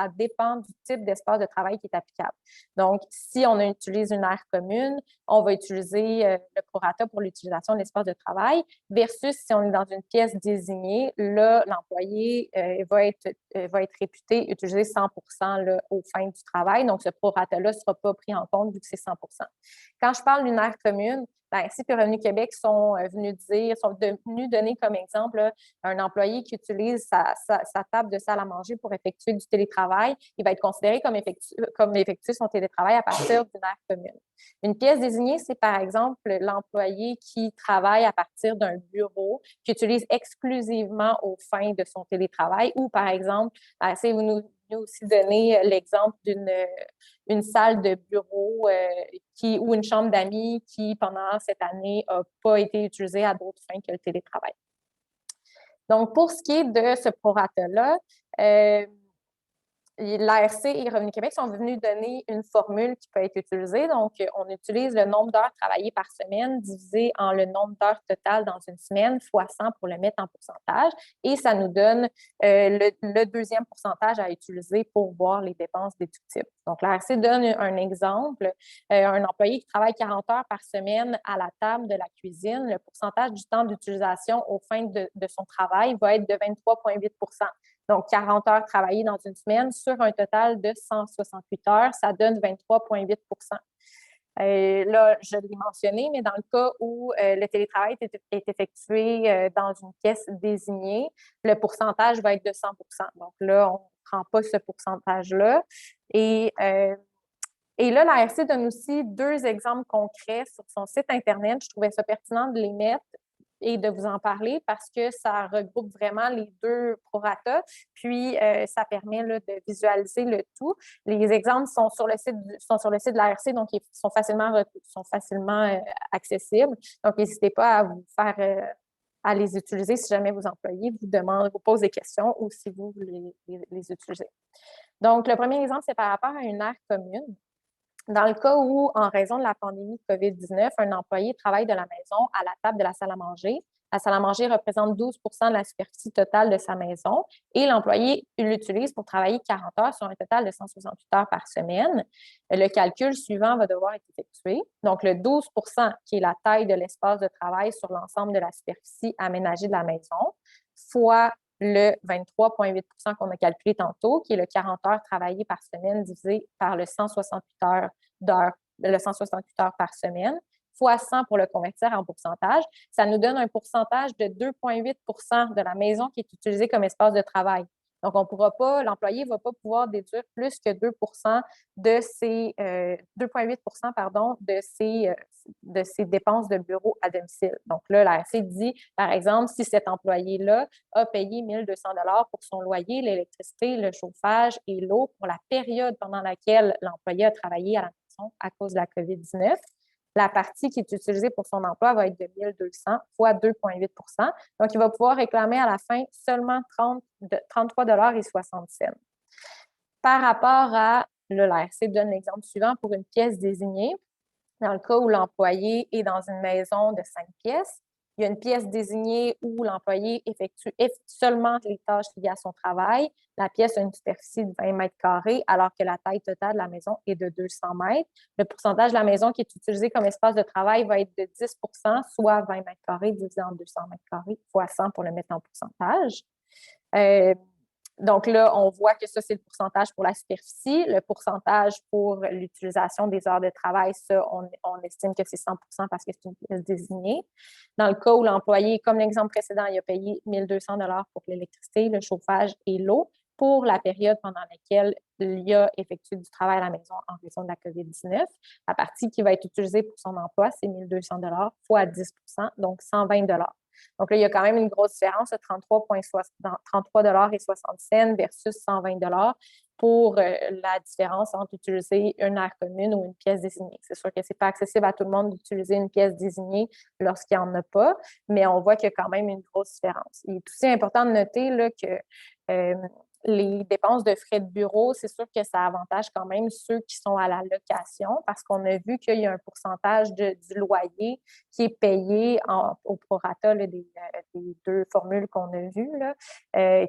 dépend du type d'espace de travail qui est applicable. Donc, si on utilise une aire commune, on va utiliser le prorata pour l'utilisation de l'espace de travail versus si on est dans une pièce désignée, là, l'employé va être réputé utiliser 100 % là, aux fins du travail. Donc, ce prorata-là ne sera pas pris en compte vu que c'est 100 %. Quand je parle d'une aire commune, l'ARC et Revenu Québec sont venus donner comme exemple là, un employé qui utilise sa table de salle à manger pour effectuer du télétravail. Il va être considéré comme effectuer son télétravail à partir d'une aire commune. Une pièce désignée, c'est par exemple l'employé qui travaille à partir d'un bureau, qui utilise exclusivement aux fins de son télétravail ou par exemple, l'ARC vous nous aussi donner l'exemple d'une salle de bureau ou une chambre d'amis qui, pendant cette année, n'a pas été utilisée à d'autres fins que le télétravail. Donc, pour ce qui est de ce prorata-là, l'ARC et Revenu Québec sont venus donner une formule qui peut être utilisée. Donc, on utilise le nombre d'heures travaillées par semaine divisé en le nombre d'heures totales dans une semaine fois 100 pour le mettre en pourcentage. Et ça nous donne le deuxième pourcentage à utiliser pour voir les dépenses déductibles. Donc, l'ARC donne un exemple. Un employé qui travaille 40 heures par semaine à la table de la cuisine, le pourcentage du temps d'utilisation aux fins de son travail va être de 23,8 %. Donc, 40 heures travaillées dans une semaine sur un total de 168 heures, ça donne 23,8 %. Là, je l'ai mentionné, mais dans le cas où le télétravail est effectué dans une pièce désignée, le pourcentage va être de 100 %. Donc là, on ne prend pas ce pourcentage-là. Et là, l'ARC donne aussi 2 exemples concrets sur son site Internet. Je trouvais ça pertinent de les mettre et de vous en parler parce que ça regroupe vraiment les 2 prorata, puis ça permet là, de visualiser le tout. Les exemples sont sur le site de l'ARC, donc ils sont facilement accessibles. Donc, n'hésitez pas à vous faire à les utiliser si jamais vos employés vous posent des questions ou si vous les utilisez. Donc, le premier exemple, c'est par rapport à une aire commune. Dans le cas où, en raison de la pandémie de COVID-19, un employé travaille de la maison à la table de la salle à manger représente 12 de la superficie totale de sa maison et l'employé l'utilise pour travailler 40 heures sur un total de 168 heures par semaine. Le calcul suivant va devoir être effectué. Donc, le 12 qui est la taille de l'espace de travail sur l'ensemble de la superficie aménagée de la maison, fois le 23,8 qu'on a calculé tantôt, qui est le 40 heures travaillées par semaine divisé par le 168 heures par semaine, fois 100 pour le convertir en pourcentage, ça nous donne un pourcentage de 2,8 de la maison qui est utilisée comme espace de travail. Donc, on pourra pas, l'employé ne va pas pouvoir déduire plus que 2 de ses 2,8 de ses dépenses de bureau à domicile. Donc là, l'ARC dit, par exemple, si cet employé-là a payé 1 200 $ pour son loyer, l'électricité, le chauffage et l'eau pour la période pendant laquelle l'employé a travaillé à la maison à cause de la COVID-19, la partie qui est utilisée pour son emploi va être de 1 200 fois 2,8 Donc, il va pouvoir réclamer à la fin seulement 33,60 $. Par rapport à, l'ARC donne l'exemple suivant pour une pièce désignée. Dans le cas où l'employé est dans une maison de 5 pièces, il y a une pièce désignée où l'employé effectue seulement les tâches liées à son travail. La pièce a une superficie de 20 mètres carrés, alors que la taille totale de la maison est de 200 mètres. Le pourcentage de la maison qui est utilisé comme espace de travail va être de 10 soit 20 mètres carrés divisé en 200 mètres carrés, fois 100 pour le mettre en pourcentage. Donc là, on voit que ça, c'est le pourcentage pour la superficie. Le pourcentage pour l'utilisation des heures de travail, ça, on estime que c'est 100 parce que c'est une pièce désignée. Dans le cas où l'employé, comme l'exemple précédent, il a payé 1 200 $ pour l'électricité, le chauffage et l'eau pour la période pendant laquelle il a effectué du travail à la maison en raison de la COVID-19. La partie qui va être utilisée pour son emploi, c'est 1 200 $ fois 10 donc 120 $. Donc là, il y a quand même une grosse différence de 33,60 $ versus 120 $ pour la différence entre utiliser une aire commune ou une pièce désignée. C'est sûr que ce n'est pas accessible à tout le monde d'utiliser une pièce désignée lorsqu'il n'y en a pas, mais on voit qu'il y a quand même une grosse différence. Il est aussi important de noter là, que les dépenses de frais de bureau, c'est sûr que ça avantage quand même ceux qui sont à la location parce qu'on a vu qu'il y a un pourcentage du loyer qui est payé au prorata là, des deux formules qu'on a vues, là,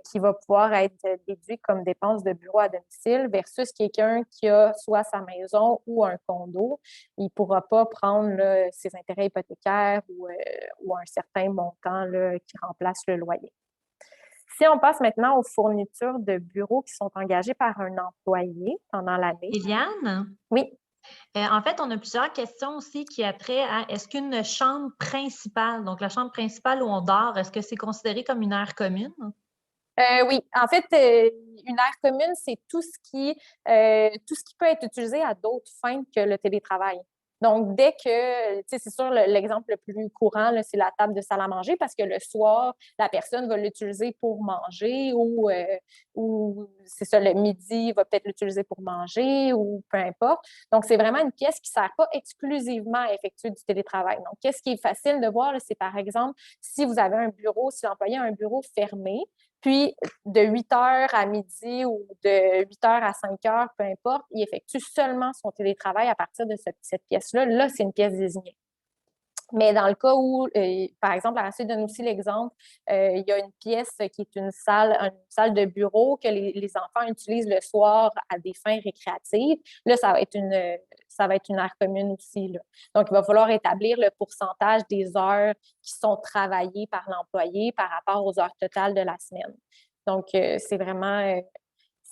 qui va pouvoir être déduit comme dépenses de bureau à domicile versus quelqu'un qui a soit sa maison ou un condo. Il ne pourra pas prendre là, ses intérêts hypothécaires ou un certain montant là, qui remplace le loyer. Si on passe maintenant aux fournitures de bureaux qui sont engagées par un employé pendant l'année. Eliane? Oui. En fait, on a plusieurs questions aussi qui a trait à est-ce qu'une chambre principale, donc la chambre principale où on dort, est-ce que c'est considéré comme une aire commune? Oui, en fait, une aire commune, c'est tout ce qui peut être utilisé à d'autres fins que le télétravail. Donc, dès que, tu sais, c'est sûr, l'exemple le plus courant, c'est la table de salle à manger parce que le soir, la personne va l'utiliser pour manger ou c'est ça, le midi, va peut-être l'utiliser pour manger ou peu importe. Donc, c'est vraiment une pièce qui ne sert pas exclusivement à effectuer du télétravail. Donc, qu'est-ce qui est facile de voir, c'est par exemple, si vous avez un bureau, si l'employé a un bureau fermé, puis, de 8 heures à midi ou de 8 heures à 5 heures, peu importe, il effectue seulement son télétravail à partir de cette pièce-là. Là, c'est une pièce désignée. Mais dans le cas où, par exemple, Aracide donne aussi l'exemple, il y a une pièce qui est une salle de bureau que les enfants utilisent le soir à des fins récréatives. Là, ça va être une aire commune aussi, là. Donc, il va falloir établir le pourcentage des heures qui sont travaillées par l'employé par rapport aux heures totales de la semaine. Donc, c'est vraiment...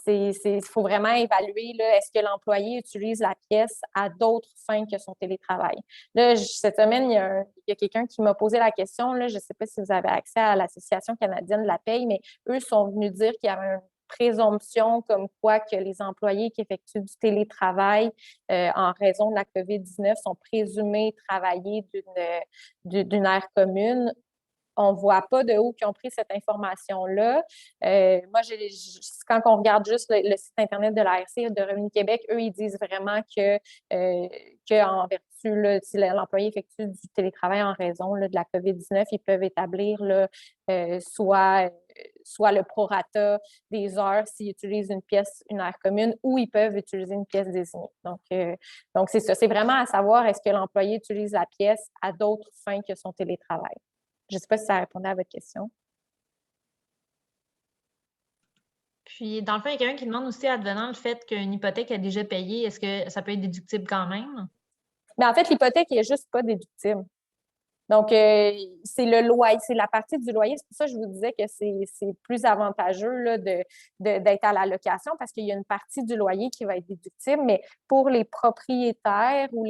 Il faut vraiment évaluer, là, est-ce que l'employé utilise la pièce à d'autres fins que son télétravail. Là, cette semaine, il y a quelqu'un qui m'a posé la question, là, je ne sais pas si vous avez accès à l'Association canadienne de la paye, mais eux sont venus dire qu'il y avait une présomption comme quoi que les employés qui effectuent du télétravail en raison de la COVID-19 sont présumés travailler d'une aire commune. On ne voit pas de où ils ont pris cette information-là. Moi, quand on regarde juste le site Internet de l'ARC, de Revenu Québec, eux, ils disent vraiment qu'en vertu, là, si l'employé effectue du télétravail en raison là, de la COVID-19, ils peuvent établir là, soit soit le prorata des heures s'ils utilisent une aire commune, ou ils peuvent utiliser une pièce désignée. Donc c'est ça. C'est vraiment à savoir, est-ce que l'employé utilise la pièce à d'autres fins que son télétravail. Je ne sais pas si ça répondait à votre question. Puis, dans le fond, il y a quelqu'un qui demande aussi, advenant le fait qu'une hypothèque est déjà payée, est-ce que ça peut être déductible quand même? Mais en fait, l'hypothèque n'est juste pas déductible. Donc, c'est le loyer, c'est la partie du loyer. C'est pour ça que je vous disais que c'est plus avantageux là, d'être à la location parce qu'il y a une partie du loyer qui va être déductible, mais pour les propriétaires ou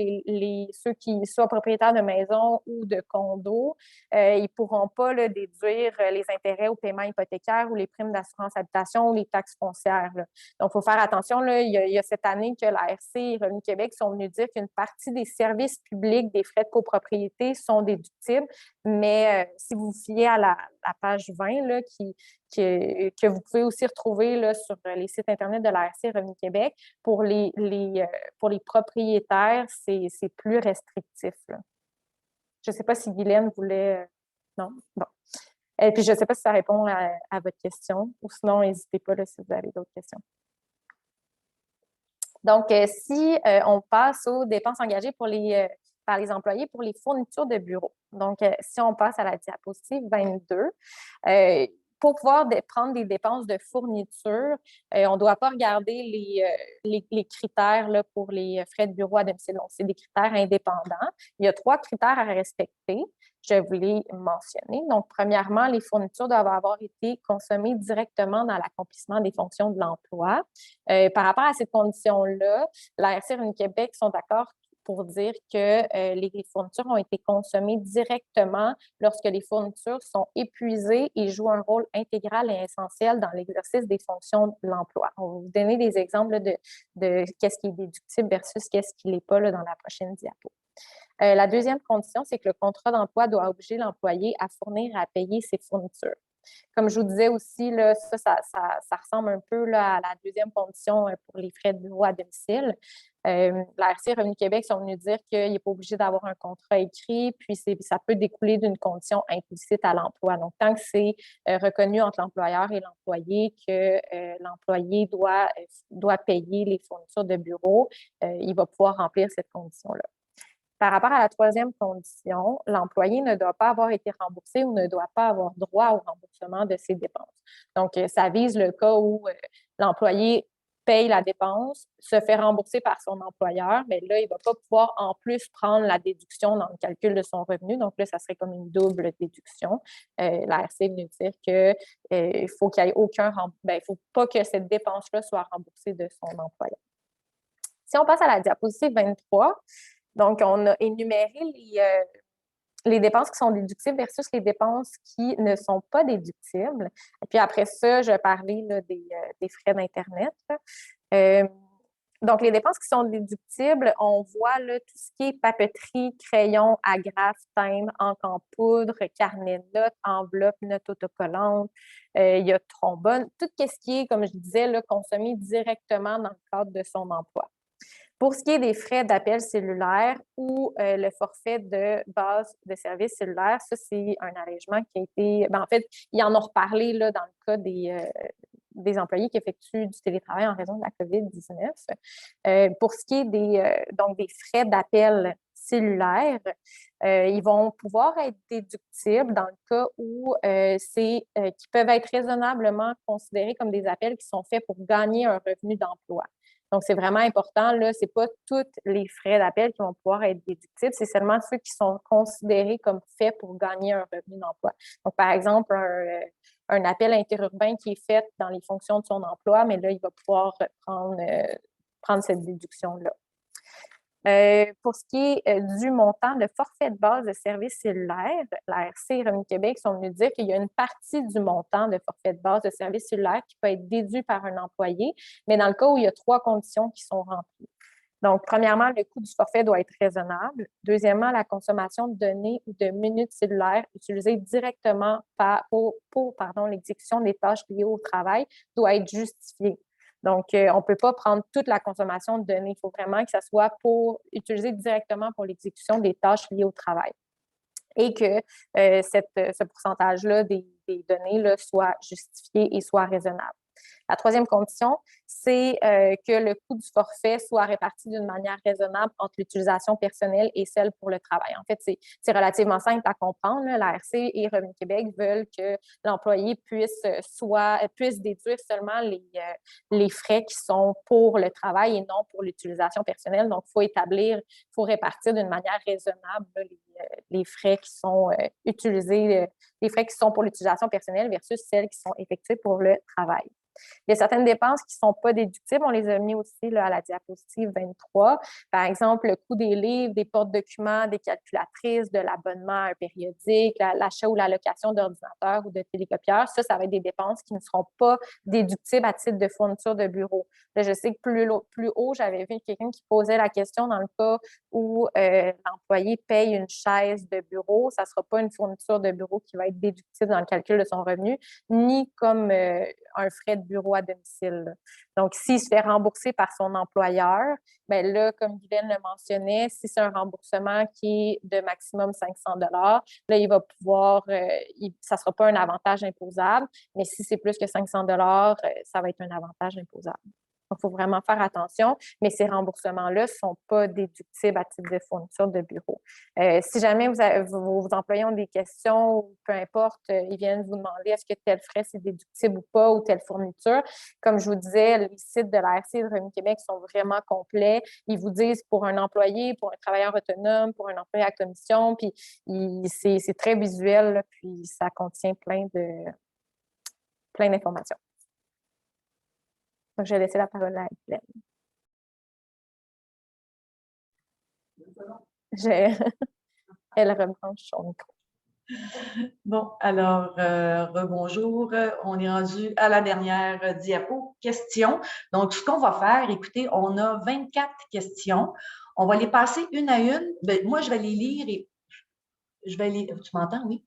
ceux qui soient propriétaires de maisons ou de condos, ils ne pourront pas là, déduire les intérêts au paiement hypothécaire ou les primes d'assurance habitation ou les taxes foncières. Là. Donc, il faut faire attention. Là, il y a cette année que l'ARC et Revenu Québec sont venus dire qu'une partie des services publics des frais de copropriété sont déductibles. Mais si vous vous fiez à la page 20, là, que vous pouvez aussi retrouver là, sur les sites Internet de l'ARC et Revenu Québec, pour les propriétaires, c'est plus restrictif. Là. Je ne sais pas si Guylaine voulait... Non? Bon. Et puis, je ne sais pas si ça répond à votre question, ou sinon, n'hésitez pas là, si vous avez d'autres questions. Donc, si on passe aux dépenses engagées par les employés pour les fournitures de bureau. Donc, si on passe à la diapositive 22, pour pouvoir prendre des dépenses de fourniture, on ne doit pas regarder les critères là, pour les frais de bureau à domicile. Donc, c'est des critères indépendants. Il y a 3 critères à respecter. Je vais vous les mentionner. Donc, premièrement, les fournitures doivent avoir été consommées directement dans l'accomplissement des fonctions de l'emploi. Par rapport à cette condition-là, l'ARC et Revenu Québec sont d'accord pour dire que les fournitures ont été consommées directement lorsque les fournitures sont épuisées et jouent un rôle intégral et essentiel dans l'exercice des fonctions de l'emploi. On va vous donner des exemples de qu'est-ce qui est déductible versus qu'est-ce qui ne l'est pas là, dans la prochaine diapo. La deuxième condition, c'est que le contrat d'emploi doit obliger l'employé à fournir et à payer ses fournitures. Comme je vous disais aussi, là, ça ressemble un peu là, à la deuxième condition pour les frais de bureau à domicile. L'ARC et Revenu Québec sont venus dire qu'il n'est pas obligé d'avoir un contrat écrit, puis ça peut découler d'une condition implicite à l'emploi. Donc, tant que c'est reconnu entre l'employeur et l'employé que l'employé doit payer les fournitures de bureau, il va pouvoir remplir cette condition-là. Par rapport à la troisième condition, l'employé ne doit pas avoir été remboursé ou ne doit pas avoir droit au remboursement de ses dépenses. Donc, ça vise le cas où l'employé paye la dépense, se fait rembourser par son employeur, mais là, il ne va pas pouvoir en plus prendre la déduction dans le calcul de son revenu. Donc là, ça serait comme une double déduction. L'ARC est venu dire qu'il faut qu'il n'y ait il faut pas que cette dépense-là soit remboursée de son employeur. Si on passe à la diapositive 23, donc, on a énuméré les dépenses qui sont déductibles versus les dépenses qui ne sont pas déductibles. Et puis après ça, je vais parler là, des frais d'Internet. Donc, les dépenses qui sont déductibles, on voit là, tout ce qui est papeterie, crayon, agrafe, timbre, encre en poudre, carnet de notes, enveloppe, notes autocollantes, il y a trombone, tout ce qui est, comme je disais, là, consommé directement dans le cadre de son emploi. Pour ce qui est des frais d'appel cellulaire ou le forfait de base de service cellulaire, ça, c'est un allègement qui a été... en fait, ils en ont reparlé là, dans le cas des employés qui effectuent du télétravail en raison de la COVID-19. Pour ce qui est des frais d'appel cellulaire, ils vont pouvoir être déductibles dans le cas où qui peuvent être raisonnablement considérés comme des appels qui sont faits pour gagner un revenu d'emploi. Donc, c'est vraiment important, là, ce n'est pas tous les frais d'appel qui vont pouvoir être déductibles, c'est seulement ceux qui sont considérés comme faits pour gagner un revenu d'emploi. Donc, par exemple, un appel interurbain qui est fait dans les fonctions de son emploi, mais là, il va pouvoir prendre cette déduction-là. Pour ce qui est du montant de forfait de base de service cellulaire, l'ARC et Revenu Québec sont venus dire qu'il y a une partie du montant de forfait de base de service cellulaire qui peut être déduit par un employé, mais dans le cas où il y a 3 conditions qui sont remplies. Donc, premièrement, le coût du forfait doit être raisonnable. Deuxièmement, la consommation de données ou de minutes cellulaires utilisées directement pour l'exécution des tâches liées au travail doit être justifiée. Donc, on ne peut pas prendre toute la consommation de données. Il faut vraiment que ça soit pour utiliser directement pour l'exécution des tâches liées au travail. et que ce pourcentage-là des données là, soit justifié et soit raisonnable. La troisième condition, c'est que le coût du forfait soit réparti d'une manière raisonnable entre l'utilisation personnelle et celle pour le travail. En fait, c'est relativement simple à comprendre. Là. L'ARC et Revenu Québec veulent que l'employé puisse déduire seulement les frais qui sont pour le travail et non pour l'utilisation personnelle. Donc, il faut répartir d'une manière raisonnable là, les frais qui sont utilisés, les frais qui sont pour l'utilisation personnelle versus celles qui sont effectuées pour le travail. Il y a certaines dépenses qui ne sont pas déductibles. On les a mis aussi là, à la diapositive 23. Par exemple, le coût des livres, des porte-documents, des calculatrices, de l'abonnement périodique, l'achat ou la location d'ordinateurs ou de télécopieurs. Ça va être des dépenses qui ne seront pas déductibles à titre de fourniture de bureau. Là, je sais que plus haut, j'avais vu quelqu'un qui posait la question dans le cas où l'employé paye une chaise de bureau. Ça ne sera pas une fourniture de bureau qui va être déductible dans le calcul de son revenu, ni comme un frais de bureau à domicile. Donc, s'il se fait rembourser par son employeur, bien là, comme Guylaine le mentionnait, si c'est un remboursement qui est de maximum 500 $, là, il va pouvoir, ça ne sera pas un avantage imposable, mais si c'est plus que 500 $, ça va être un avantage imposable. Donc, il faut vraiment faire attention, mais ces remboursements-là ne sont pas déductibles à titre de fourniture de bureau. Si jamais vos employés ont des questions, ou peu importe, ils viennent vous demander est-ce que tel frais c'est déductible ou pas, ou telle fourniture, comme je vous disais, les sites de l'ARC et de Revenu Québec sont vraiment complets. Ils vous disent pour un employé, pour un travailleur autonome, pour un employé à commission, puis c'est très visuel, là, puis ça contient plein d'informations. Donc, je vais laisser la parole à Guylaine. Elle rebranche son micro. Bon, alors, rebonjour. On est rendu à la dernière diapo, questions. Donc, ce qu'on va faire, écoutez, on a 24 questions. On va les passer une à une. Bien, moi, je vais les lire et je vais les... Tu m'entends, oui?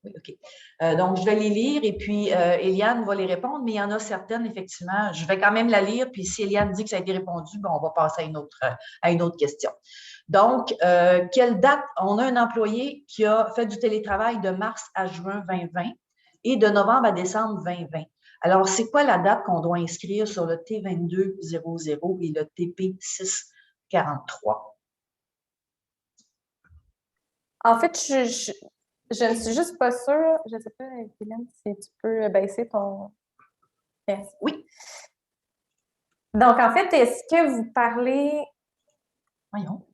Oui, OK. Donc, je vais les lire et puis Eliane va les répondre, mais il y en a certaines, effectivement. Je vais quand même la lire, puis si Eliane dit que ça a été répondu, ben, on va passer à une autre question. Donc, quelle date? On a un employé qui a fait du télétravail de mars à juin 2020 et de novembre à décembre 2020. Alors, c'est quoi la date qu'on doit inscrire sur le T2200 et le TP643? En fait, je ne suis juste pas sûre. Je ne sais pas, Guylaine, si tu peux baisser ton... Merci. Oui. Donc, en fait, est-ce que vous parlez... Voyons.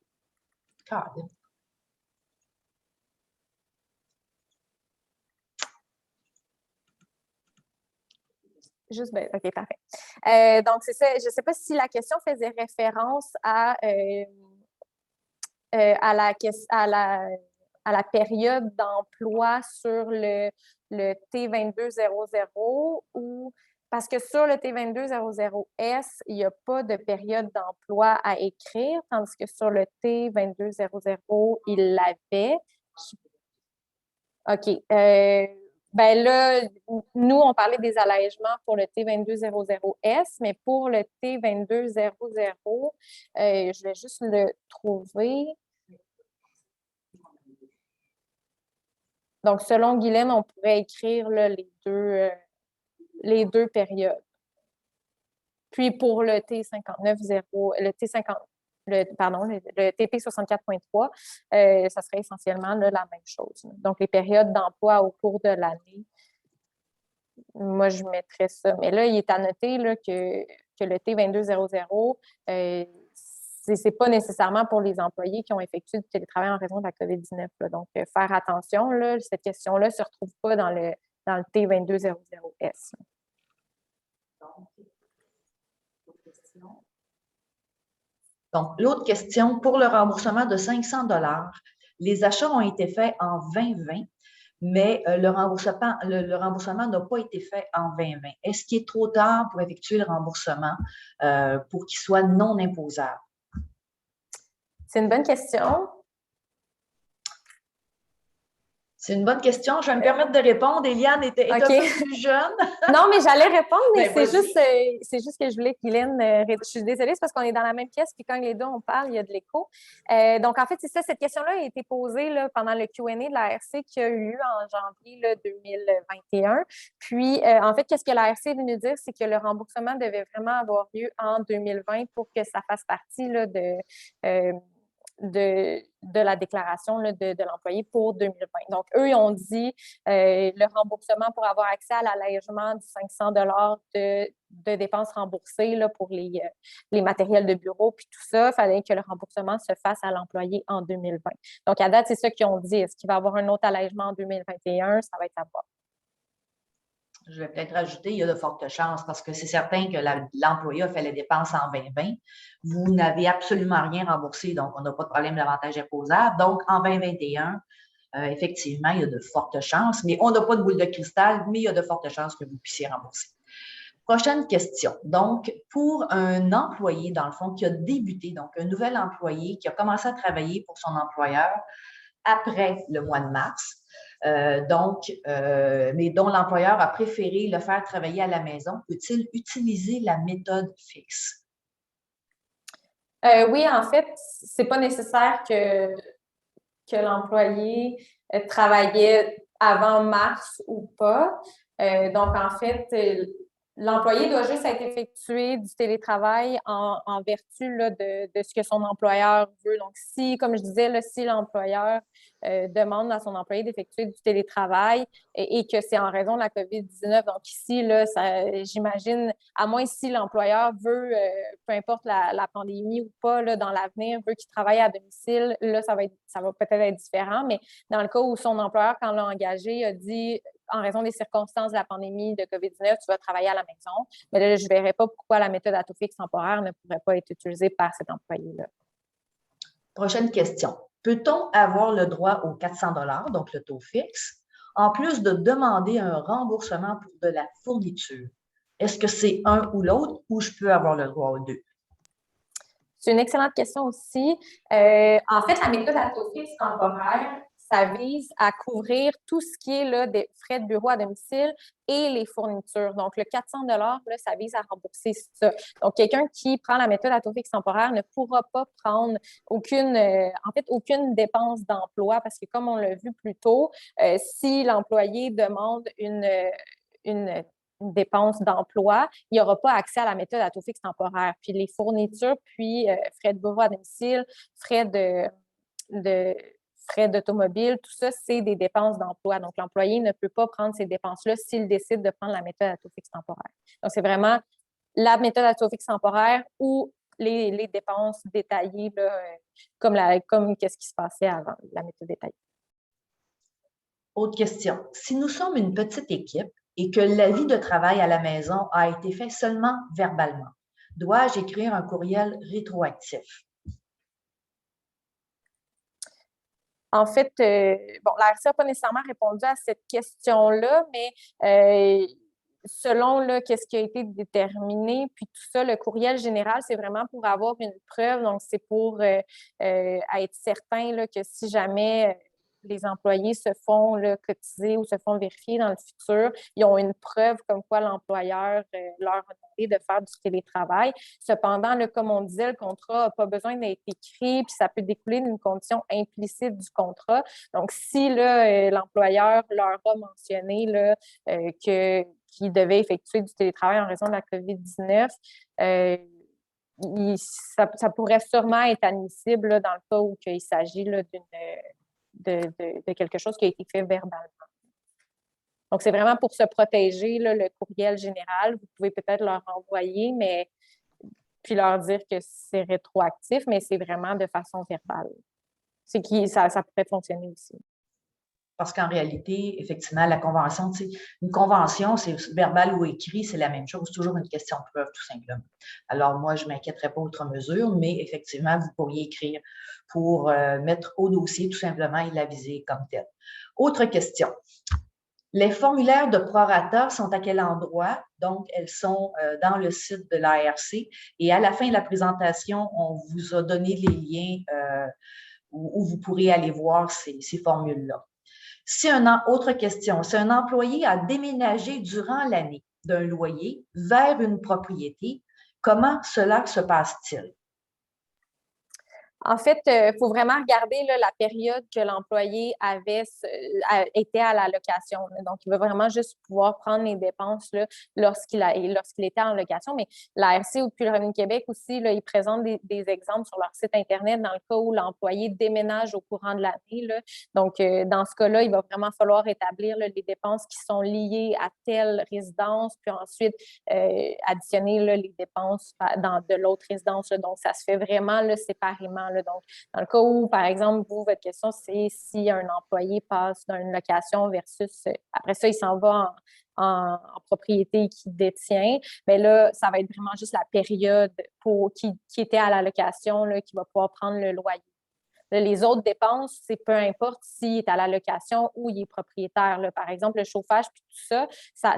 Juste, OK, parfait. Donc, c'est ça. Je ne sais pas si la question faisait référence à la période d'emploi sur le T2200 ou parce que sur le T2200S, il n'y a pas de période d'emploi à écrire, tandis que sur le T2200, il l'avait. OK. Ben là, nous, on parlait des allègements pour le T2200S, mais pour le T2200, je vais juste le trouver. Donc, selon Guylaine, on pourrait écrire là, les deux périodes. Puis pour le T59, le TP 64.3, ça serait essentiellement là, la même chose. Donc, les périodes d'emploi au cours de l'année, moi, je mettrais ça. Mais là, il est à noter là, que le T2200, ce n'est pas nécessairement pour les employés qui ont effectué du télétravail en raison de la COVID-19. Là. Donc, faire attention, là, cette question-là ne se retrouve pas dans le T2200S. Donc, l'autre question, pour le remboursement de 500 $, les achats ont été faits en 2020, mais le remboursement n'a pas été fait en 2020. Est-ce qu'il est trop tard pour effectuer le remboursement pour qu'il soit non imposable? C'est une bonne question. C'est une bonne question. Je vais me permettre de répondre. Eliane est un peu plus jeune. Non, mais j'allais répondre, mais Ben, c'est juste que je voulais qu'Hélène... je suis désolée, c'est parce qu'on est dans la même pièce, puis quand les deux, on parle, il y a de l'écho. Donc, en fait, c'est ça, cette question-là a été posée là, pendant le Q&A de l'ARC qui a eu lieu en janvier là, 2021. Puis, en fait, qu'est-ce que l'ARC est venu dire? C'est que le remboursement devait vraiment avoir lieu en 2020 pour que ça fasse partie là, de la déclaration là, de l'employé pour 2020. Donc, eux, ils ont dit le remboursement pour avoir accès à l'allègement de 500 $ de dépenses remboursées là, pour les matériels de bureau puis tout ça, il fallait que le remboursement se fasse à l'employé en 2020. Donc, à date, c'est ça qu'ils ont dit. Est-ce qu'il va y avoir un autre allègement en 2021? Ça va être à voir. Je vais peut-être rajouter, il y a de fortes chances parce que c'est certain que l'employé a fait les dépenses en 2020. Vous n'avez absolument rien remboursé, donc on n'a pas de problème d'avantage imposable. Donc, en 2021, effectivement, il y a de fortes chances, mais on n'a pas de boule de cristal, mais il y a de fortes chances que vous puissiez rembourser. Prochaine question. Donc, pour un employé, dans le fond, qui a débuté, donc un nouvel employé qui a commencé à travailler pour son employeur après le mois de mars, mais dont l'employeur a préféré le faire travailler à la maison, peut-il utiliser la méthode fixe? Oui, en fait, c'est pas nécessaire que l'employé travaillait avant mars ou pas. Donc, en fait, l'employé doit juste être effectué du télétravail en vertu là, de ce que son employeur veut. Donc, si, comme je disais, là, si l'employeur demande à son employé d'effectuer du télétravail et que c'est en raison de la COVID-19, donc ici, là, j'imagine, à moins si l'employeur veut, peu importe la pandémie ou pas, là, dans l'avenir, veut qu'il travaille à domicile, là, ça va peut-être être différent, mais dans le cas où son employeur, quand l'a engagé, a dit en raison des circonstances de la pandémie de COVID-19, tu vas travailler à la maison. Mais là, je ne verrais pas pourquoi la méthode à taux fixe temporaire ne pourrait pas être utilisée par cet employé-là. Prochaine question. Peut-on avoir le droit aux 400 $, donc le taux fixe, en plus de demander un remboursement pour de la fourniture? Est-ce que c'est un ou l'autre ou je peux avoir le droit aux deux? C'est une excellente question aussi. En fait, la méthode à taux fixe temporaire, ça vise à couvrir tout ce qui est là, des frais de bureau à domicile et les fournitures. Donc, le 400 $, là, ça vise à rembourser ça. Donc, quelqu'un qui prend la méthode à taux fixe temporaire ne pourra pas prendre aucune dépense d'emploi parce que, comme on l'a vu plus tôt, si l'employé demande une dépense d'emploi, il n'y aura pas accès à la méthode à taux fixe temporaire. Puis les fournitures, puis frais de bureau à domicile, frais d'automobile, tout ça, c'est des dépenses d'emploi. Donc, l'employé ne peut pas prendre ces dépenses-là s'il décide de prendre la méthode à taux fixe temporaire. Donc, c'est vraiment la méthode à taux fixe temporaire ou les dépenses détaillées, là, comme qu'est-ce qui se passait avant la méthode détaillée. Autre question. Si nous sommes une petite équipe et que l'avis de travail à la maison a été fait seulement verbalement, dois-je écrire un courriel rétroactif? En fait, l'ARC n'a pas nécessairement répondu à cette question-là, mais selon qu'est-ce qui a été déterminé, puis tout ça, le courriel général, c'est vraiment pour avoir une preuve. Donc, c'est pour être certain là, que si jamais les employés se font cotiser ou se font vérifier dans le futur, ils ont une preuve comme quoi l'employeur leur a demandé de faire du télétravail. Cependant, là, comme on disait, le contrat n'a pas besoin d'être écrit, puis ça peut découler d'une condition implicite du contrat. Donc, si l'employeur leur a mentionné là, qu'ils devaient effectuer du télétravail en raison de la COVID-19, ça pourrait sûrement être admissible là, dans le cas où il s'agit là, de quelque chose qui a été fait verbalement. Donc, c'est vraiment pour se protéger, là, le courriel général. Vous pouvez peut-être leur envoyer, puis leur dire que c'est rétroactif, mais c'est vraiment de façon verbale. Ça pourrait fonctionner aussi. Parce qu'en réalité, effectivement, la convention, une convention, c'est verbal ou écrit, c'est la même chose. C'est toujours une question de preuve, tout simplement. Alors, moi, je ne m'inquiéterais pas outre mesure, mais effectivement, vous pourriez écrire pour mettre au dossier, tout simplement, et l'aviser comme tel. Autre question. Les formulaires de prorata sont à quel endroit? Donc, elles sont dans le site de l'ARC. Et à la fin de la présentation, on vous a donné les liens où vous pourrez aller voir ces formules-là. Autre question, si un employé a déménagé durant l'année d'un loyer vers une propriété, comment cela se passe-t-il? En fait, il faut vraiment regarder là, la période que l'employé était à la location. Donc, il va vraiment juste pouvoir prendre les dépenses là, lorsqu'il était en location. Mais la RC ou puis le Revenu Québec aussi, là, ils présentent des exemples sur leur site Internet dans le cas où l'employé déménage au courant de l'année. Là. Donc, dans ce cas-là, il va vraiment falloir établir là, les dépenses qui sont liées à telle résidence, puis ensuite additionner là, les dépenses de l'autre résidence. Là. Donc, ça se fait vraiment là, séparément. Là. Donc, dans le cas où, par exemple, vous, votre question, c'est si un employé passe d'une location versus, après ça, il s'en va en propriété qu'il détient, mais là, ça va être vraiment juste la période qui était à la location là, qui va pouvoir prendre le loyer. Là, les autres dépenses, c'est peu importe s'il est à la location ou il est propriétaire. Là. Par exemple, le chauffage puis tout ça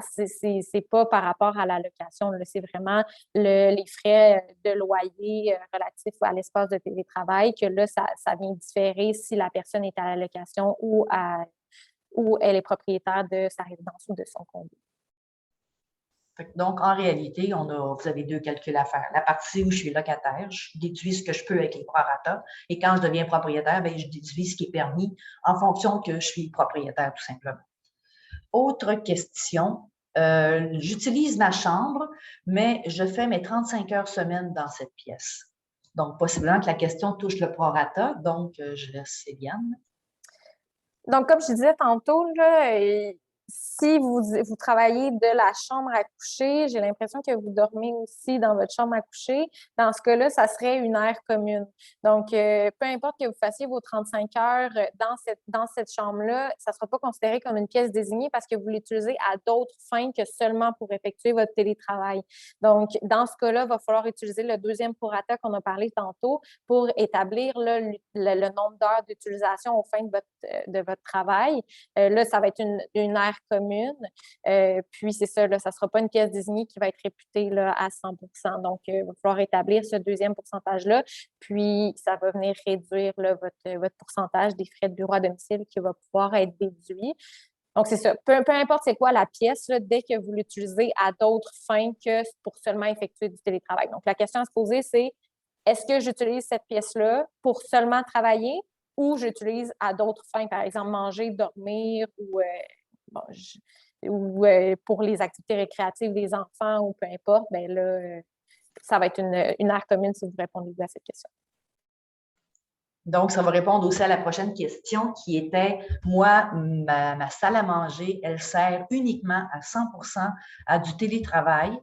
c'est pas par rapport à la location. C'est vraiment les frais de loyer relatifs à l'espace de télétravail que là, ça vient différer si la personne est à la location ou elle est propriétaire de sa résidence ou de son condo. Donc, en réalité, vous avez deux calculs à faire. La partie où je suis locataire, je déduis ce que je peux avec les prorata. Et quand je deviens propriétaire, bien, je déduis ce qui est permis en fonction que je suis propriétaire, tout simplement. Autre question. J'utilise ma chambre, mais je fais mes 35 heures semaine dans cette pièce. Donc, possiblement que la question touche le prorata. Donc, je laisse Eliane. Donc, comme je disais tantôt, là, si vous travaillez de la chambre à coucher, j'ai l'impression que vous dormez aussi dans votre chambre à coucher. Dans ce cas-là, ça serait une aire commune. Donc, peu importe que vous fassiez vos 35 heures dans cette chambre-là, ça ne sera pas considéré comme une pièce désignée parce que vous l'utilisez à d'autres fins que seulement pour effectuer votre télétravail. Donc, dans ce cas-là, il va falloir utiliser le deuxième prorata qu'on a parlé tantôt pour établir là, le nombre d'heures d'utilisation aux fins de votre travail. Là, ça va être une aire commune. Puis, c'est ça, là, ça ne sera pas une pièce désignée qui va être réputée là, à 100%. Donc, il va falloir établir ce deuxième pourcentage-là. Puis, ça va venir réduire là, votre pourcentage des frais de bureau à domicile qui va pouvoir être déduit. Donc, c'est ça. Peu importe c'est quoi la pièce, là, dès que vous l'utilisez à d'autres fins que pour seulement effectuer du télétravail. Donc, la question à se poser, c'est est-ce que j'utilise cette pièce-là pour seulement travailler ou j'utilise à d'autres fins, par exemple manger, dormir ou pour les activités récréatives des enfants ou peu importe, bien là, ça va être une aire commune si vous répondez à cette question. Donc, ça va répondre aussi à la prochaine question qui était, moi, ma salle à manger, elle sert uniquement à 100% à du télétravail.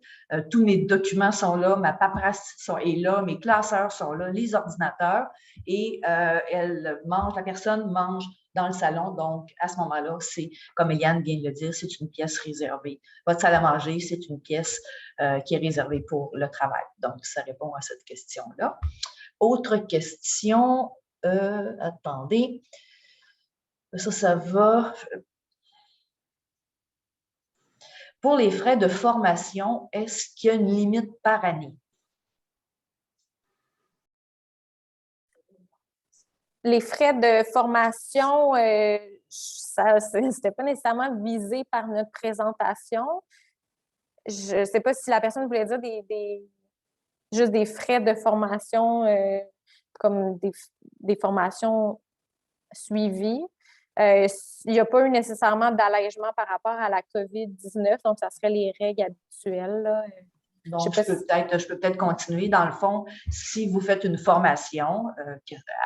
Tous mes documents sont là, ma paperasse est là, mes classeurs sont là, les ordinateurs et la personne mange dans le salon. Donc, à ce moment-là, c'est, comme Eliane vient de le dire, c'est une pièce réservée. Votre salle à manger, c'est une pièce qui est réservée pour le travail. Donc, ça répond à cette question-là. Autre question. Attendez. Ça va. Pour les frais de formation, est-ce qu'il y a une limite par année? Les frais de formation, c'était pas nécessairement visé par notre présentation. Je ne sais pas si la personne voulait dire juste des frais de formation comme des formations suivies. Il n'y a pas eu nécessairement d'allègement par rapport à la COVID-19, donc ça serait les règles habituelles. Là. Donc, je peux peut-être continuer. Dans le fond, si vous faites une formation,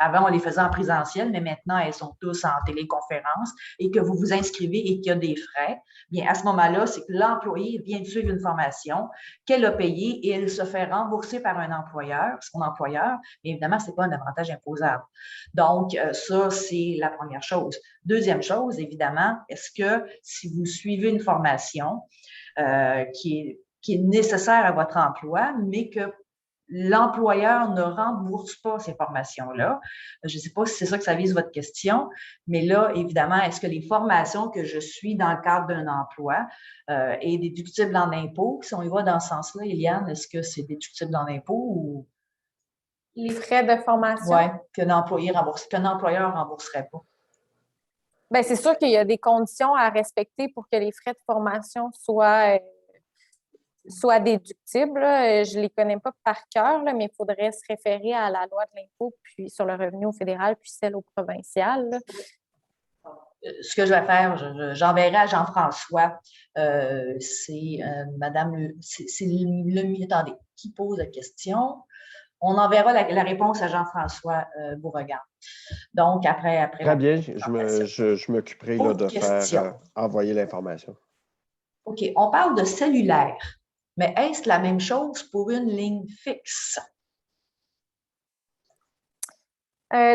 avant on les faisait en présentiel, mais maintenant elles sont tous en téléconférence et que vous vous inscrivez et qu'il y a des frais, bien à ce moment-là, c'est que l'employé vient de suivre une formation qu'elle a payée et elle se fait rembourser par son employeur, mais évidemment, ce n'est pas un avantage imposable. Donc, ça, c'est la première chose. Deuxième chose, évidemment, est-ce que si vous suivez une formation qui est nécessaire à votre emploi, mais que l'employeur ne rembourse pas ces formations-là. Je ne sais pas si c'est ça que ça vise votre question, mais là, évidemment, est-ce que les formations que je suis dans le cadre d'un emploi est déductible en impôts? Si on y va dans ce sens-là, Eliane, est-ce que c'est déductible en impôts ou… Les frais de formation? Oui, qu'un employeur ne rembourserait pas. Bien, c'est sûr qu'il y a des conditions à respecter pour que les frais de formation soient déductibles, là. Je ne les connais pas par cœur, là, mais il faudrait se référer à la loi de l'impôt puis sur le revenu au fédéral puis celle au provincial, là. Ce que je vais faire, j'enverrai à Jean-François. C'est attendez, qui pose la question? On enverra la réponse à Jean-François Beauregard. Donc, après. Très bien, je m'occuperai là, de faire envoyer l'information. OK, on parle de cellulaire, mais est-ce la même chose pour une ligne fixe?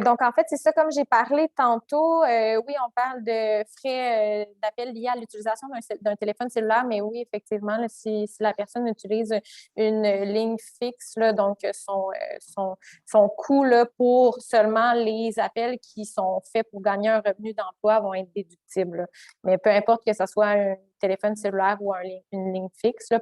Donc, en fait, c'est ça, comme j'ai parlé tantôt. Oui, on parle de frais d'appel liés à l'utilisation d'un téléphone cellulaire, mais oui, effectivement, là, si la personne utilise une ligne fixe, là, donc son coût là, pour seulement les appels qui sont faits pour gagner un revenu d'emploi vont être déductibles, là. Mais peu importe que ce soit un téléphone cellulaire ou une ligne fixe, là,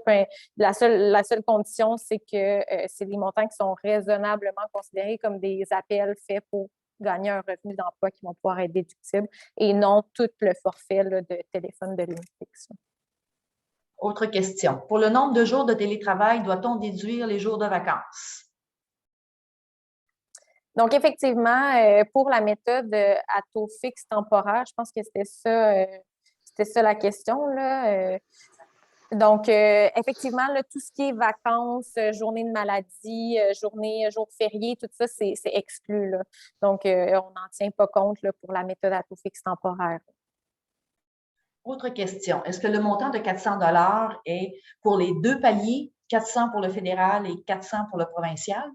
la seule condition, c'est que c'est des montants qui sont raisonnablement considérés comme des appels faits pour gagner un revenu d'emploi qui vont pouvoir être déductibles et non tout le forfait là, de téléphone de ligne fixe. Autre question. Pour le nombre de jours de télétravail, doit-on déduire les jours de vacances? Donc, effectivement, pour la méthode à taux fixe temporaire, je pense que c'était ça la question, là. Donc, effectivement, là, tout ce qui est vacances, journée de maladie, jours fériés, tout ça, c'est exclu, là. Donc, on n'en tient pas compte là, pour la méthode à taux fixe temporaire. Autre question. Est-ce que le montant de 400 est pour les deux paliers, 400 pour le fédéral et 400 pour le provincial?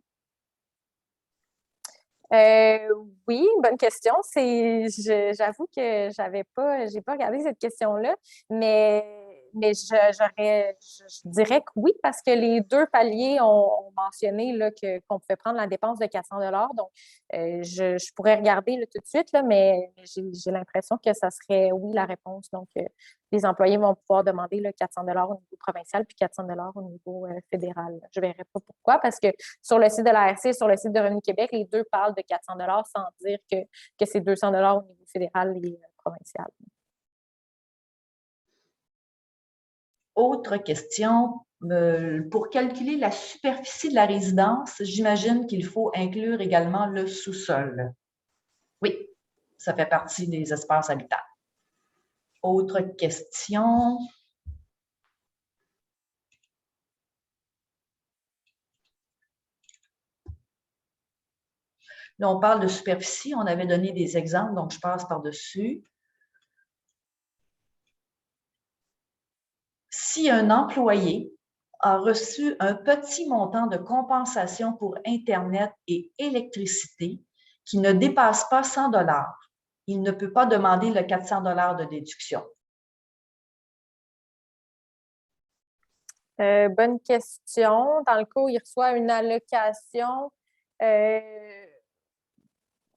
Oui, bonne question. J'avoue que j'ai pas regardé cette question-là, mais je dirais que oui, parce que les deux paliers ont mentionné là, qu'on pouvait prendre la dépense de 400 $. Donc, je pourrais regarder là, tout de suite, là, mais j'ai l'impression que ça serait oui la réponse. Donc, les employés vont pouvoir demander là, 400 $ au niveau provincial puis 400 $ au niveau fédéral. Je ne verrai pas pourquoi, parce que sur le site de l'ARC et sur le site de Revenu Québec, les deux parlent de 400 $ sans dire que c'est 200 $ au niveau fédéral et provincial. Autre question. Pour calculer la superficie de la résidence, j'imagine qu'il faut inclure également le sous-sol. Oui, ça fait partie des espaces habitables. Autre question. Là, on parle de superficie. On avait donné des exemples, donc je passe par-dessus. Si un employé a reçu un petit montant de compensation pour Internet et électricité qui ne dépasse pas 100 $, il ne peut pas demander le 400 $ de déduction. Bonne question. Dans le cas où il reçoit une allocation, ben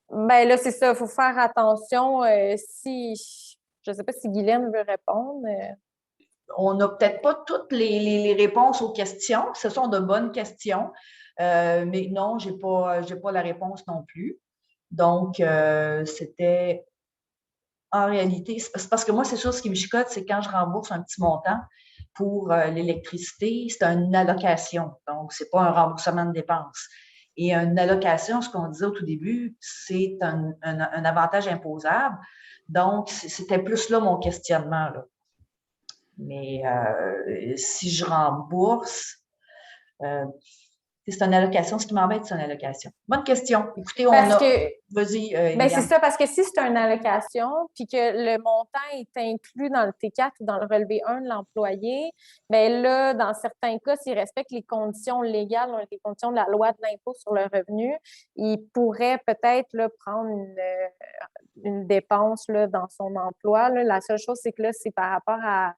là, c'est ça, il faut faire attention. Je ne sais pas si Guylaine veut répondre. On n'a peut-être pas toutes les réponses aux questions. Ce sont de bonnes questions, mais non, je n'ai pas la réponse non plus. Donc, c'était en réalité, c'est parce que moi, c'est sûr, ce qui me chicote, c'est quand je rembourse un petit montant pour l'électricité, c'est une allocation. Donc, ce n'est pas un remboursement de dépenses. Et une allocation, ce qu'on disait au tout début, c'est un avantage imposable. Donc, c'était plus là mon questionnement, là. Mais si je rembourse, c'est une allocation. Ce qui m'embête, c'est une allocation. Bonne question. Écoutez, vas-y, c'est ça, parce que si c'est une allocation, puis que le montant est inclus dans le T4 ou dans le relevé 1 de l'employé, bien là, dans certains cas, s'il respecte les conditions légales, les conditions de la loi de l'impôt sur le revenu, il pourrait peut-être là, prendre une dépense là, dans son emploi. Là. La seule chose, c'est que là, c'est par rapport à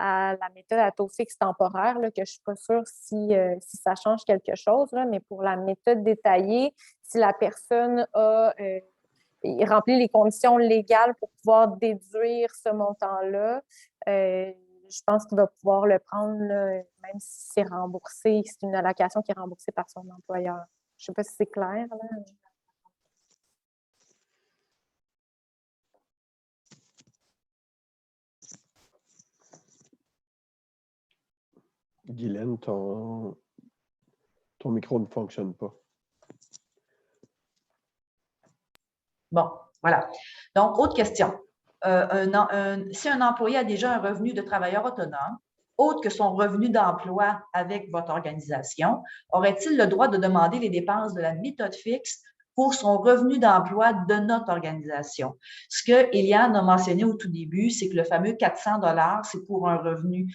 la méthode à taux fixe temporaire, là, que je ne suis pas sûre si ça change quelque chose, là, mais pour la méthode détaillée, si la personne remplit les conditions légales pour pouvoir déduire ce montant-là, je pense qu'il va pouvoir le prendre, là, même si c'est remboursé, c'est une allocation qui est remboursée par son employeur. Je ne sais pas si c'est clair, là. Guylaine, ton micro ne fonctionne pas. Bon, voilà. Donc, autre question. Si un employé a déjà un revenu de travailleur autonome, autre que son revenu d'emploi avec votre organisation, aurait-il le droit de demander les dépenses de la méthode fixe pour son revenu d'emploi de notre organisation? Ce que Eliane a mentionné au tout début, c'est que le fameux 400 $, c'est pour un revenu,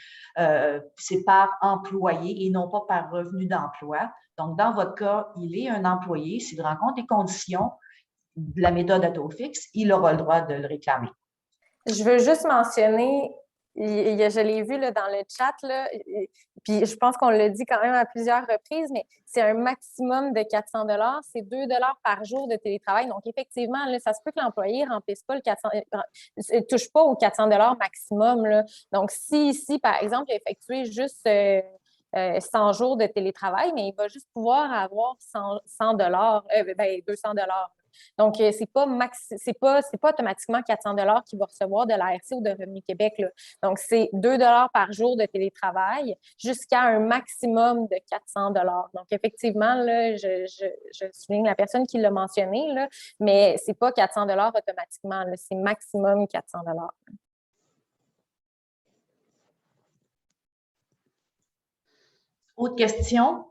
c'est par employé et non pas par revenu d'emploi. Donc, dans votre cas, il est un employé. S'il rencontre les conditions de la méthode à taux fixe, il aura le droit de le réclamer. Je veux juste mentionner, je l'ai vu là, dans le chat, là, puis je pense qu'on l'a dit quand même à plusieurs reprises, mais c'est un maximum de 400 $, c'est 2 $ par jour de télétravail. Donc, effectivement, là, ça se peut que l'employé ne remplisse pas le 400, ne touche pas aux 400 $ maximum. Là. Donc, si, par exemple, il a effectué juste 100 jours de télétravail, mais il va juste pouvoir avoir 100 $, 200 $. Donc, c'est pas automatiquement 400 $ qu'il va recevoir de l'ARC ou de Revenu Québec. Là. Donc, c'est 2 $ par jour de télétravail jusqu'à un maximum de 400 $. Donc, effectivement, là, je souligne la personne qui l'a mentionné, là, mais c'est pas 400 $ automatiquement. C'est maximum 400 $. Autre question.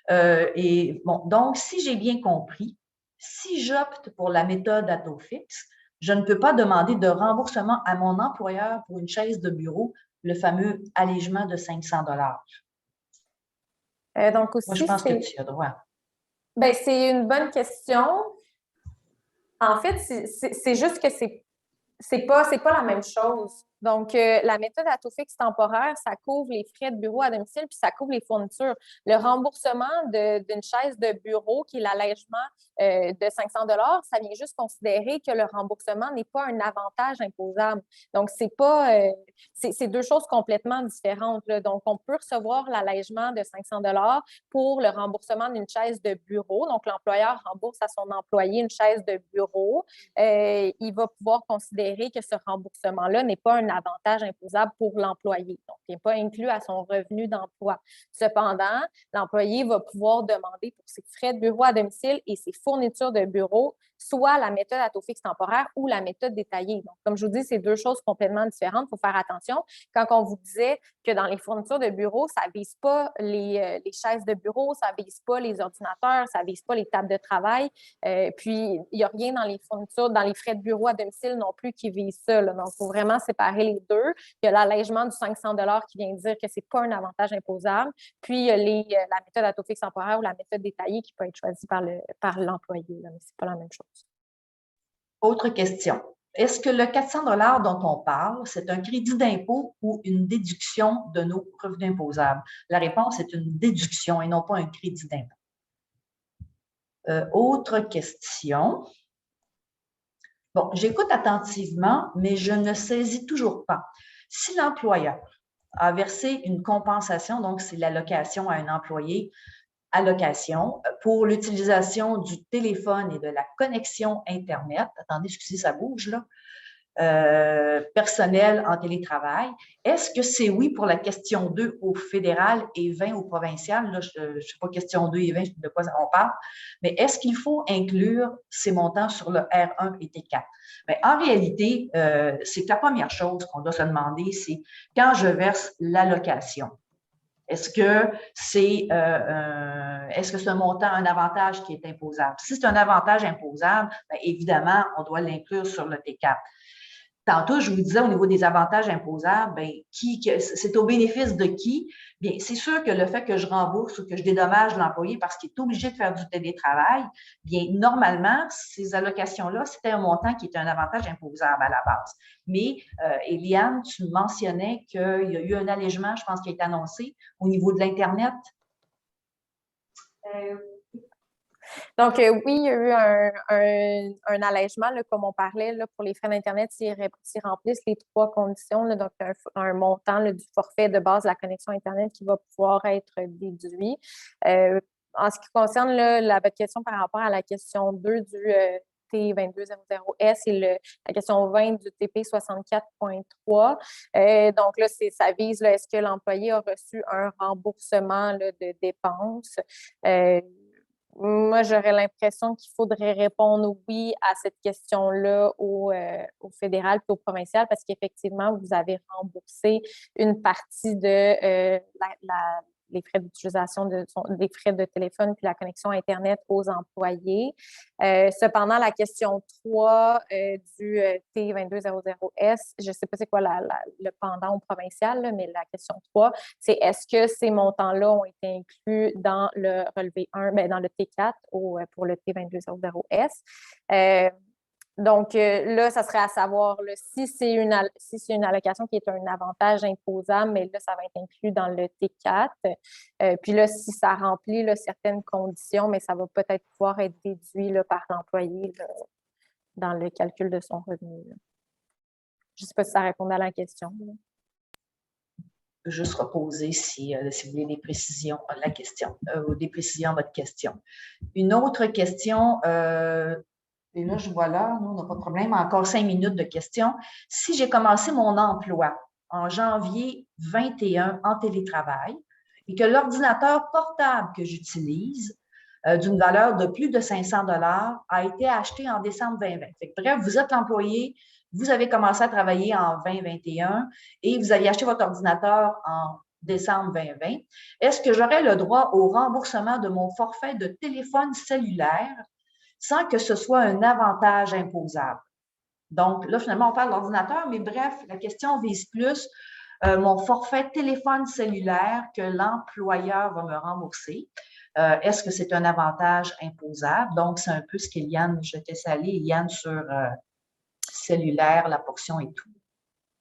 Donc, si j'ai bien compris, si j'opte pour la méthode à taux fixe, je ne peux pas demander de remboursement à mon employeur pour une chaise de bureau, le fameux allègement de 500 $. Donc aussi, moi, je pense que tu as droit. Bien, c'est une bonne question. En fait, c'est juste que c'est pas la même chose. Donc, la méthode à taux fixe temporaire, ça couvre les frais de bureau à domicile puis ça couvre les fournitures. Le remboursement d'une chaise de bureau, qui est l'allègement de 500 $, ça vient juste considérer que le remboursement n'est pas un avantage imposable. Donc, c'est deux choses complètement différentes. Là. Donc, on peut recevoir l'allègement de 500 $ pour le remboursement d'une chaise de bureau. Donc, l'employeur rembourse à son employé une chaise de bureau. Il va pouvoir considérer que ce remboursement-là n'est pas un avantage imposable pour l'employé. Donc, il n'est pas inclus à son revenu d'emploi. Cependant, l'employé va pouvoir demander pour ses frais de bureau à domicile et ses fournitures de bureau, soit la méthode à taux fixe temporaire ou la méthode détaillée. Donc, comme je vous dis, c'est deux choses complètement différentes. Il faut faire attention. Quand on vous disait que dans les fournitures de bureau, ça ne vise pas les chaises de bureau, ça ne vise pas les ordinateurs, ça ne vise pas les tables de travail. Puis, il n'y a rien dans les fournitures, dans les frais de bureau à domicile non plus qui vise ça. Là. Donc, il faut vraiment séparer les deux. Il y a l'allègement du 500 $ qui vient dire que ce n'est pas un avantage imposable. Puis, il y a la méthode à taux fixe temporaire ou la méthode détaillée qui peut être choisie par l'employé. Mais ce n'est pas la même chose. Autre question. Est-ce que le 400 $ dont on parle, c'est un crédit d'impôt ou une déduction de nos revenus imposables? La réponse est une déduction et non pas un crédit d'impôt. Autre question. Bon, j'écoute attentivement, mais je ne saisis toujours pas. Si l'employeur a versé une compensation, donc c'est l'allocation à un employé, allocation pour l'utilisation du téléphone et de la connexion Internet. Attendez, excusez, ça bouge là. Personnel en télétravail. Est-ce que c'est oui pour la question 2 au fédéral et 20 au provincial? Là, je ne sais pas question 2 et 20 de quoi on parle, mais est-ce qu'il faut inclure ces montants sur le R1 et T4? Bien, en réalité, c'est que la première chose qu'on doit se demander, c'est quand je verse l'allocation, est-ce que c'est un montant, un avantage qui est imposable? Si c'est un avantage imposable, bien, évidemment, on doit l'inclure sur le T4. Tantôt, je vous disais au niveau des avantages imposables, bien, c'est au bénéfice de qui? Bien, c'est sûr que le fait que je rembourse ou que je dédommage l'employé parce qu'il est obligé de faire du télétravail, bien, normalement, ces allocations-là, c'était un montant qui était un avantage imposable à la base. Mais, Eliane, tu mentionnais qu'il y a eu un allègement, je pense, qui a été annoncé au niveau de l'Internet. Donc, oui, il y a eu un allègement, là, comme on parlait, là, pour les frais d'Internet, s'ils remplissent les 3 conditions, là, donc un montant là, du forfait de base de la connexion Internet qui va pouvoir être déduit. En ce qui concerne là, votre question par rapport à la question 2 du T2200S et la question 20 du TP 64.3. Donc là, ça vise, là, est-ce que l'employé a reçu un remboursement là, de dépenses? Moi, j'aurais l'impression qu'il faudrait répondre oui à cette question-là au fédéral et au provincial parce qu'effectivement, vous avez remboursé une partie de les frais d'utilisation des frais de téléphone puis la connexion Internet aux employés. Cependant, la question 3 du T2200S, je ne sais pas c'est quoi le pendant au provincial, là, mais la question 3, c'est est-ce que ces montants-là ont été inclus dans le relevé 1, bien, dans le T4 pour le T2200S? Donc, là, ça serait à savoir là, si c'est une allocation qui est un avantage imposable, mais là, ça va être inclus dans le T4. Puis là, si ça remplit là, certaines conditions, mais ça va peut-être pouvoir être déduit là, par l'employé dans le calcul de son revenu. Là. Je ne sais pas si ça répond à la question. Là. Juste reposer si vous voulez des précisions à la question, ou des précisions à votre question. Une autre question, et là, je vois là, nous, on n'a pas de problème, encore 5 minutes de questions. Si j'ai commencé mon emploi en janvier 21 en télétravail et que l'ordinateur portable que j'utilise d'une valeur de plus de 500 $ a été acheté en décembre 2020. Fait que, bref, vous êtes l'employé, vous avez commencé à travailler en 2021 et vous avez acheté votre ordinateur en décembre 2020. Est-ce que j'aurai le droit au remboursement de mon forfait de téléphone cellulaire sans que ce soit un avantage imposable? Donc, là, finalement, on parle d'ordinateur, mais bref, la question vise plus mon forfait téléphone cellulaire que l'employeur va me rembourser. Est-ce que c'est un avantage imposable? Donc, c'est un peu ce qu'Eliane, je t'ai salé, Eliane, sur cellulaire, la portion et tout.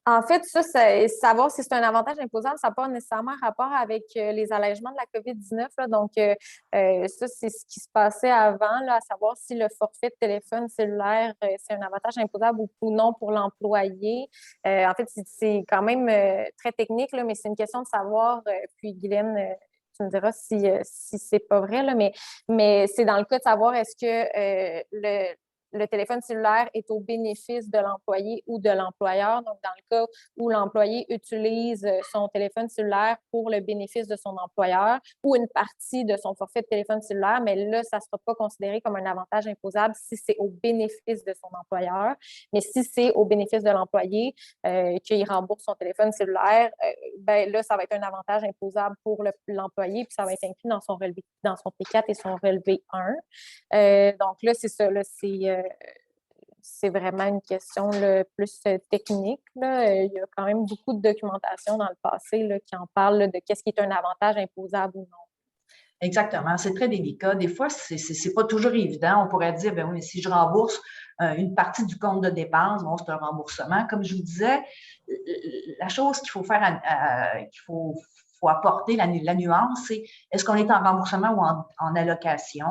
En fait, savoir si c'est un avantage imposable, ça n'a pas nécessairement rapport avec les allègements de la COVID-19. Là. Donc, ça, c'est ce qui se passait avant, là, à savoir si le forfait de téléphone cellulaire, c'est un avantage imposable ou non pour l'employé. En fait, c'est quand même très technique, là, mais c'est une question de savoir. Puis, Guylaine, tu me diras si c'est pas vrai, là, mais c'est dans le cas de savoir est-ce que le téléphone cellulaire est au bénéfice de l'employé ou de l'employeur. Donc, dans le cas où l'employé utilise son téléphone cellulaire pour le bénéfice de son employeur ou une partie de son forfait de téléphone cellulaire, mais là, ça ne sera pas considéré comme un avantage imposable si c'est au bénéfice de son employeur. Mais si c'est au bénéfice de l'employé qu'il rembourse son téléphone cellulaire, ben là, ça va être un avantage imposable pour l'employé, puis ça va être inclus dans son relevé, dans son T4 et son relevé 1. Donc là, c'est ça, là, c'est vraiment une question là, plus technique. Là. Il y a quand même beaucoup de documentation dans le passé là, qui en parle là, de qu'est-ce qui est un avantage imposable ou non. Exactement, c'est très délicat. Des fois, c'est pas toujours évident. On pourrait dire, ben oui, mais si je rembourse une partie du compte de dépenses, bon, c'est un remboursement. Comme je vous disais, la chose qu'il faut faire, qu'il faut apporter la nuance, c'est est-ce qu'on est en remboursement ou en allocation?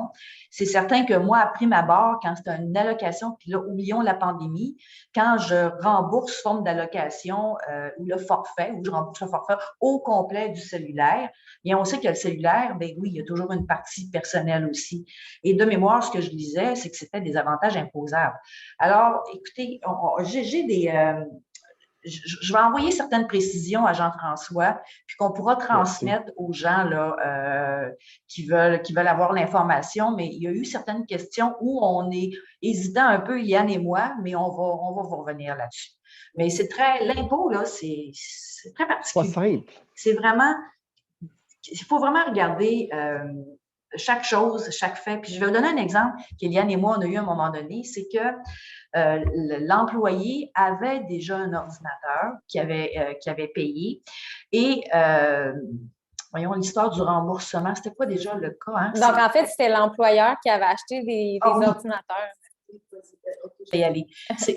C'est certain que moi, à prime abord, quand c'est une allocation, puis là, oublions la pandémie, quand je rembourse forme d'allocation ou le forfait, ou je rembourse le forfait au complet du cellulaire, bien, on sait que le cellulaire, bien oui, il y a toujours une partie personnelle aussi. Et de mémoire, ce que je disais, c'est que c'était des avantages imposables. Alors, écoutez, j'ai des... je vais envoyer certaines précisions à Jean-François, puis qu'on pourra transmettre aux gens là, qui veulent avoir l'information. Mais il y a eu certaines questions où on est hésitant un peu, Yann et moi, mais on va vous revenir là-dessus. Mais l'impôt, là, c'est très particulier. C'est pas simple. C'est vraiment, il faut vraiment regarder chaque chose, chaque fait. Puis je vais vous donner un exemple qu'Eliane et moi, on a eu à un moment donné, c'est que l'employé avait déjà un ordinateur qui avait payé et voyons l'histoire du remboursement, c'était quoi déjà le cas? Hein? Donc, en fait, c'était l'employeur qui avait acheté des ordinateurs. Je vais y aller.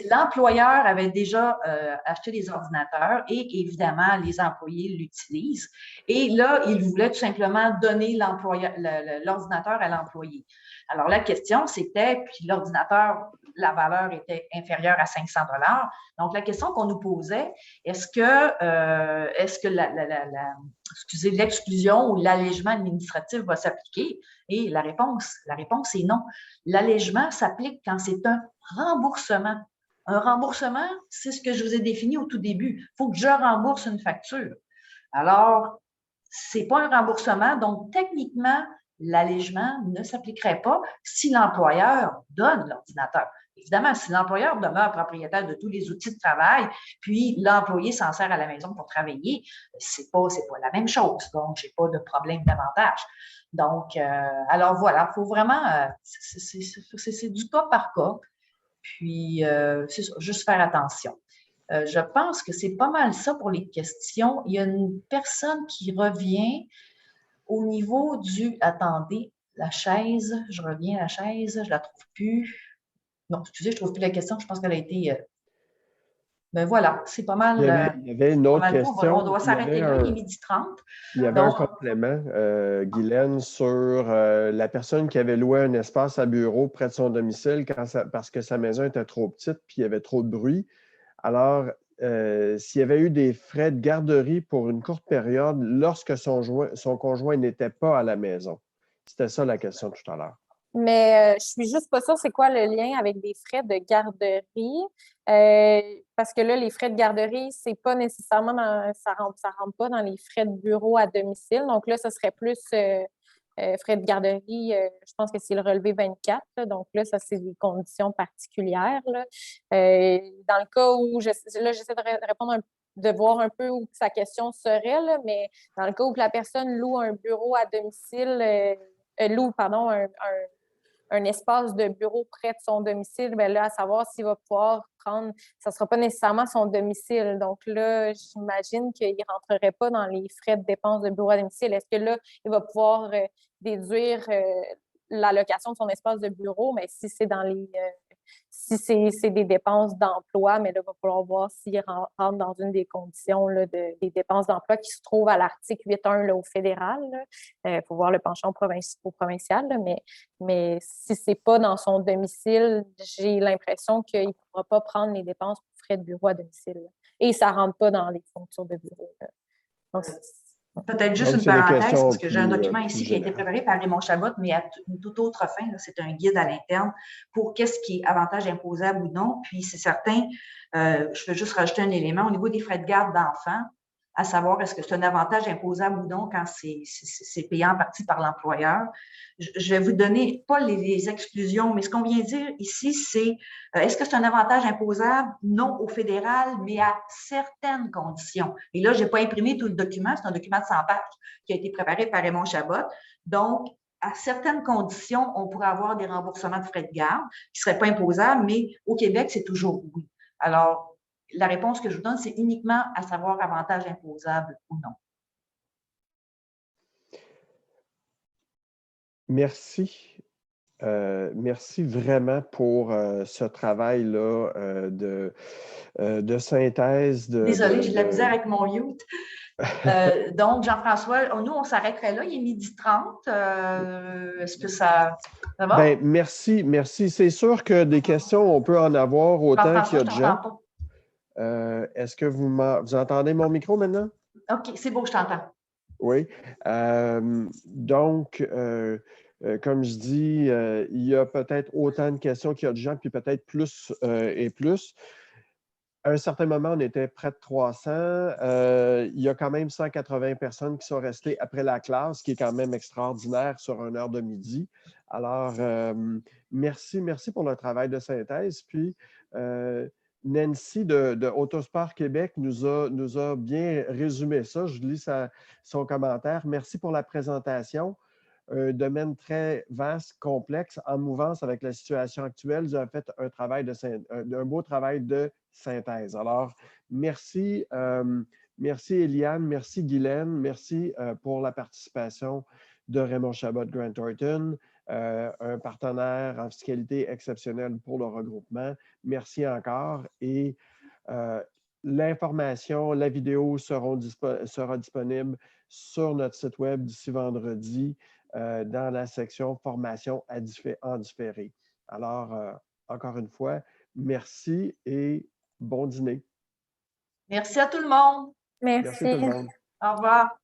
L'employeur avait déjà acheté des ordinateurs et évidemment, les employés l'utilisent. Et là, il voulait tout simplement donner l'ordinateur à l'employé. Alors, la question, c'était, puis l'ordinateur, la valeur était inférieure à 500 $. Donc, la question qu'on nous posait, est-ce que l'exclusion ou l'allègement administratif va s'appliquer? Et la réponse est non. L'allègement s'applique quand c'est un remboursement. Un remboursement, c'est ce que je vous ai défini au tout début. Il faut que je rembourse une facture. Alors, ce n'est pas un remboursement, donc techniquement, l'allègement ne s'appliquerait pas si l'employeur donne l'ordinateur. Évidemment, si l'employeur demeure propriétaire de tous les outils de travail, puis l'employé s'en sert à la maison pour travailler, c'est pas la même chose. Donc, je n'ai pas de problème davantage. Donc, alors voilà, il faut vraiment, c'est du cas par cas. Puis, c'est ça, juste faire attention. Je pense que c'est pas mal ça pour les questions. Il y a une personne qui revient au niveau du... Attendez, la chaise, je reviens à la chaise, je la trouve plus. Non, excusez, je ne trouve plus la question. Je pense qu'elle a été... Ben voilà, c'est pas mal. Il y avait une autre question. On doit s'arrêter là, il est 12h30. Il y avait un complément, Guylaine, sur la personne qui avait loué un espace à bureau près de son domicile parce que sa maison était trop petite puis il y avait trop de bruit. Alors, s'il y avait eu des frais de garderie pour une courte période lorsque son conjoint n'était pas à la maison. C'était ça la question tout à l'heure. Mais je suis juste pas sûre c'est quoi le lien avec des frais de garderie. Parce que là, les frais de garderie, c'est pas nécessairement ça rentre pas dans les frais de bureau à domicile. Donc là, ce serait plus frais de garderie, je pense que c'est le relevé 24. Là, donc là, ça, c'est des conditions particulières. Là. Dans le cas où j'essaie de répondre de voir un peu où sa question serait, là, mais dans le cas où la personne loue un bureau à domicile, un espace de bureau près de son domicile, bien là, à savoir s'il va pouvoir prendre, ça ne sera pas nécessairement son domicile. Donc là, j'imagine qu'il ne rentrerait pas dans les frais de dépenses de bureau à domicile. Est-ce que là, il va pouvoir déduire l'allocation de son espace de bureau, mais si c'est dans les si c'est des dépenses d'emploi, mais là, il va falloir voir s'il rentre dans une des conditions là, des dépenses d'emploi qui se trouvent à l'article 8.1 au fédéral. Il faut voir le penchant au provincial, là, mais si ce n'est pas dans son domicile, j'ai l'impression qu'il ne pourra pas prendre les dépenses pour frais de bureau à domicile. Là. Et ça ne rentre pas dans les fonctions de bureau. Là. Donc, peut-être juste une parenthèse, parce que j'ai un document ici qui a été préparé par Raymond Chabot, mais à une toute autre fin. C'est un guide à l'interne pour qu'est-ce qui est avantage imposable ou non. Puis, c'est certain, je veux juste rajouter un élément au niveau des frais de garde d'enfants, à savoir est-ce que c'est un avantage imposable ou non quand c'est payé en partie par l'employeur. Je vais vous donner, pas les exclusions, mais ce qu'on vient dire ici, c'est est-ce que c'est un avantage imposable? Non au fédéral, mais à certaines conditions. Et là, je n'ai pas imprimé tout le document, c'est un document de 100 pages qui a été préparé par Raymond Chabot. Donc, à certaines conditions, on pourrait avoir des remboursements de frais de garde qui ne seraient pas imposables, mais au Québec, c'est toujours oui. Alors, la réponse que je vous donne, c'est uniquement à savoir avantage imposable ou non. Merci. Merci vraiment pour ce travail-là de synthèse. Désolée, j'ai de la misère avec mon mute. Donc, Jean-François, nous, on s'arrêterait là. Il est 12h30. Est-ce que ça va? Bien, merci. C'est sûr que des questions, on peut en avoir autant qu'il y a de gens. Est-ce que vous entendez mon micro maintenant? OK, c'est beau, je t'entends. Oui. Donc, comme je dis, il y a peut-être autant de questions qu'il y a de gens, puis peut-être plus et plus. À un certain moment, on était près de 300. Il y a quand même 180 personnes qui sont restées après la classe, ce qui est quand même extraordinaire sur 1 heure de midi. Alors, merci pour le travail de synthèse. Puis, Nancy de Autosport Québec nous a bien résumé ça. Je lis son commentaire. Merci pour la présentation. Un domaine très vaste, complexe, en mouvance avec la situation actuelle. Vous avez fait un beau travail de synthèse. Alors, merci Eliane, merci Guylaine, merci pour la participation de Raymond Chabot Grant Thornton, un partenaire en fiscalité exceptionnel pour le regroupement. Merci encore. Et l'information, la vidéo sera disponible sur notre site web d'ici vendredi dans la section formation en différé. Alors, encore une fois, merci et bon dîner. Merci à tout le monde. Merci. Merci tout le monde. Au revoir.